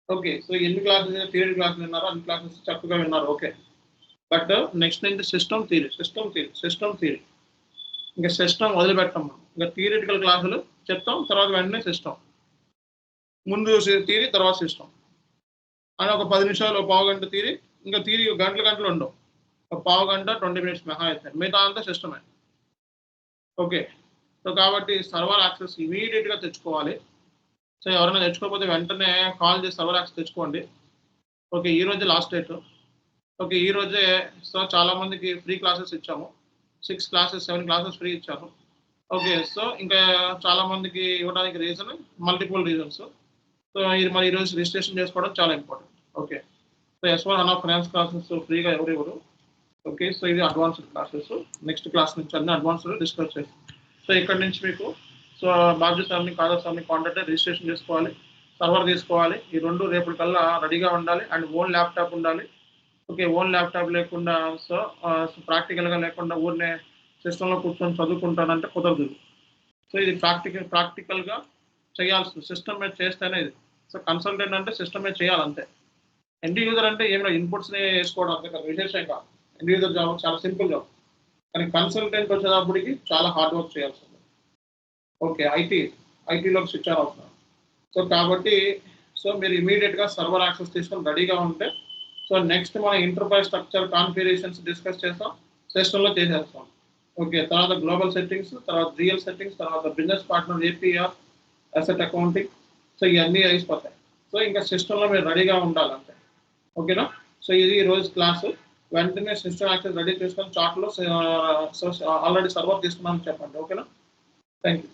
ఓకే సో ఎన్ని క్లాసెస్ థియరీ క్లాసులు విన్నారో అన్ని క్లాసెస్ చక్కగా విన్నారు. ఓకే బట్ నెక్స్ట్ నుంచి సిస్టమ్ థియరీ ఇంకా సిస్టమ్ వదిలిపెట్టాం మనం. ఇంకా థియరిటికల్ క్లాసులు చెప్తాం, తర్వాత వెంటనే సిస్టమ్, ముందు థియరీ తర్వాత సిస్టమ్ అని ఒక 10 నిమిషాలు, ఒక పావు గంట థియరీ, ఇంకా థియరీ గంటలు ఉండవు, ఒక పావు గంట 20 మినిట్స్ మహా అయితే, మిగతా అంతా సిస్టమే. ఓకే సో కాబట్టి సర్వర్ యాక్సెస్ ఇమీడియట్గా తెచ్చుకోవాలి. సో ఎవరైనా తెచ్చుకోకపోతే వెంటనే కాల్ చేసి సర్వర్ యాక్సెస్ తెచ్చుకోండి. ఓకే, ఈ రోజు లాస్ట్ డేట్. ఓకే, ఈ రోజే సో చాలా మందికి ఫ్రీ క్లాసెస్ ఇచ్చాము. 6 క్లాసెస్ 7 క్లాసెస్ ఫ్రీ ఇచ్చాము. ఓకే, సో ఇంకా చాలా మందికి ఇవ్వడానికి రీజన్ మల్టిపుల్ రీజన్స్. సో ఇది మరి ఈరోజు రిజిస్ట్రేషన్ చేసుకోవడం చాలా important. Okay, so S4 HANA finance classes ఫ్రీగా ఎవరు. ఓకే, సో ఇది అడ్వాన్స్డ్ క్లాసెస్. నెక్స్ట్ క్లాస్ నుంచి అన్ని అడ్వాన్స్డ్ డిస్కస్ చేస్తాం. సో ఇక్కడ నుంచి మీకు సో బాధ్యత సార్ని కాదా సార్ని కాంటాక్ట్ రిజిస్ట్రేషన్ చేసుకోవాలి, సర్వర్ తీసుకోవాలి. ఈ 2 రేపటికల్లా రెడీగా ఉండాలి. అండ్ ఓన్ ల్యాప్టాప్ ఉండాలి. ఓకే, ఓన్ ల్యాప్టాప్ లేకుండా సో ప్రాక్టికల్గా లేకుండా ఊరినే సిస్టంలో కూర్చొని చదువుకుంటానంటే కుదరదు. సో ఇది ప్రాక్టికల్గా చేయాల్సింది. సిస్టమ్ మీద చేస్తేనే ఇది. సో కన్సల్టెంట్ అంటే సిస్టమ్ మీద చేయాలంతే. ఎండ్ యూజర్ అంటే ఏమైనా ఇన్పుట్స్ని వేసుకోవడం అంతే కదా, విశేషం కాదు. ఎండ్ యూజర్ జాబ్ చాలా సింపుల్ జాబ్. కానీ కన్సల్టెంట్ వచ్చేటప్పటికి చాలా హార్డ్ వర్క్ చేయాల్సి ఉంది. ఓకే, ఐటీలోకి స్విచ్ అవుతున్నారు. సో కాబట్టి సో మీరు ఇమీడియట్గా సర్వర్ యాక్సెస్ తీసుకొని రెడీగా ఉంటే సో నెక్స్ట్ మన ఎంటర్ప్రైజ్ స్ట్రక్చర్ కాన్ఫిగరేషన్స్ డిస్కస్ చేస్తాం, సిస్టంలో చేసేస్తాం. ఓకే, తర్వాత గ్లోబల్ సెట్టింగ్స్, తర్వాత రియల్ సెట్టింగ్స్, తర్వాత business partner APR, asset accounting. So ఇవన్నీ అయిపోతాయి. సో ఇంకా సిస్టంలో మీరు రెడీగా ఉండాలంటే. ఓకేనా? సో ఇది ఈ రోజు క్లాసు. వెంటనే సిస్టమ్ యాక్సెస్ రెడీ చేసుకొని చార్ట్లో ఆల్రెడీ సర్వర్ తీసుకున్నామని చెప్పండి. ఓకేనా? Thank you.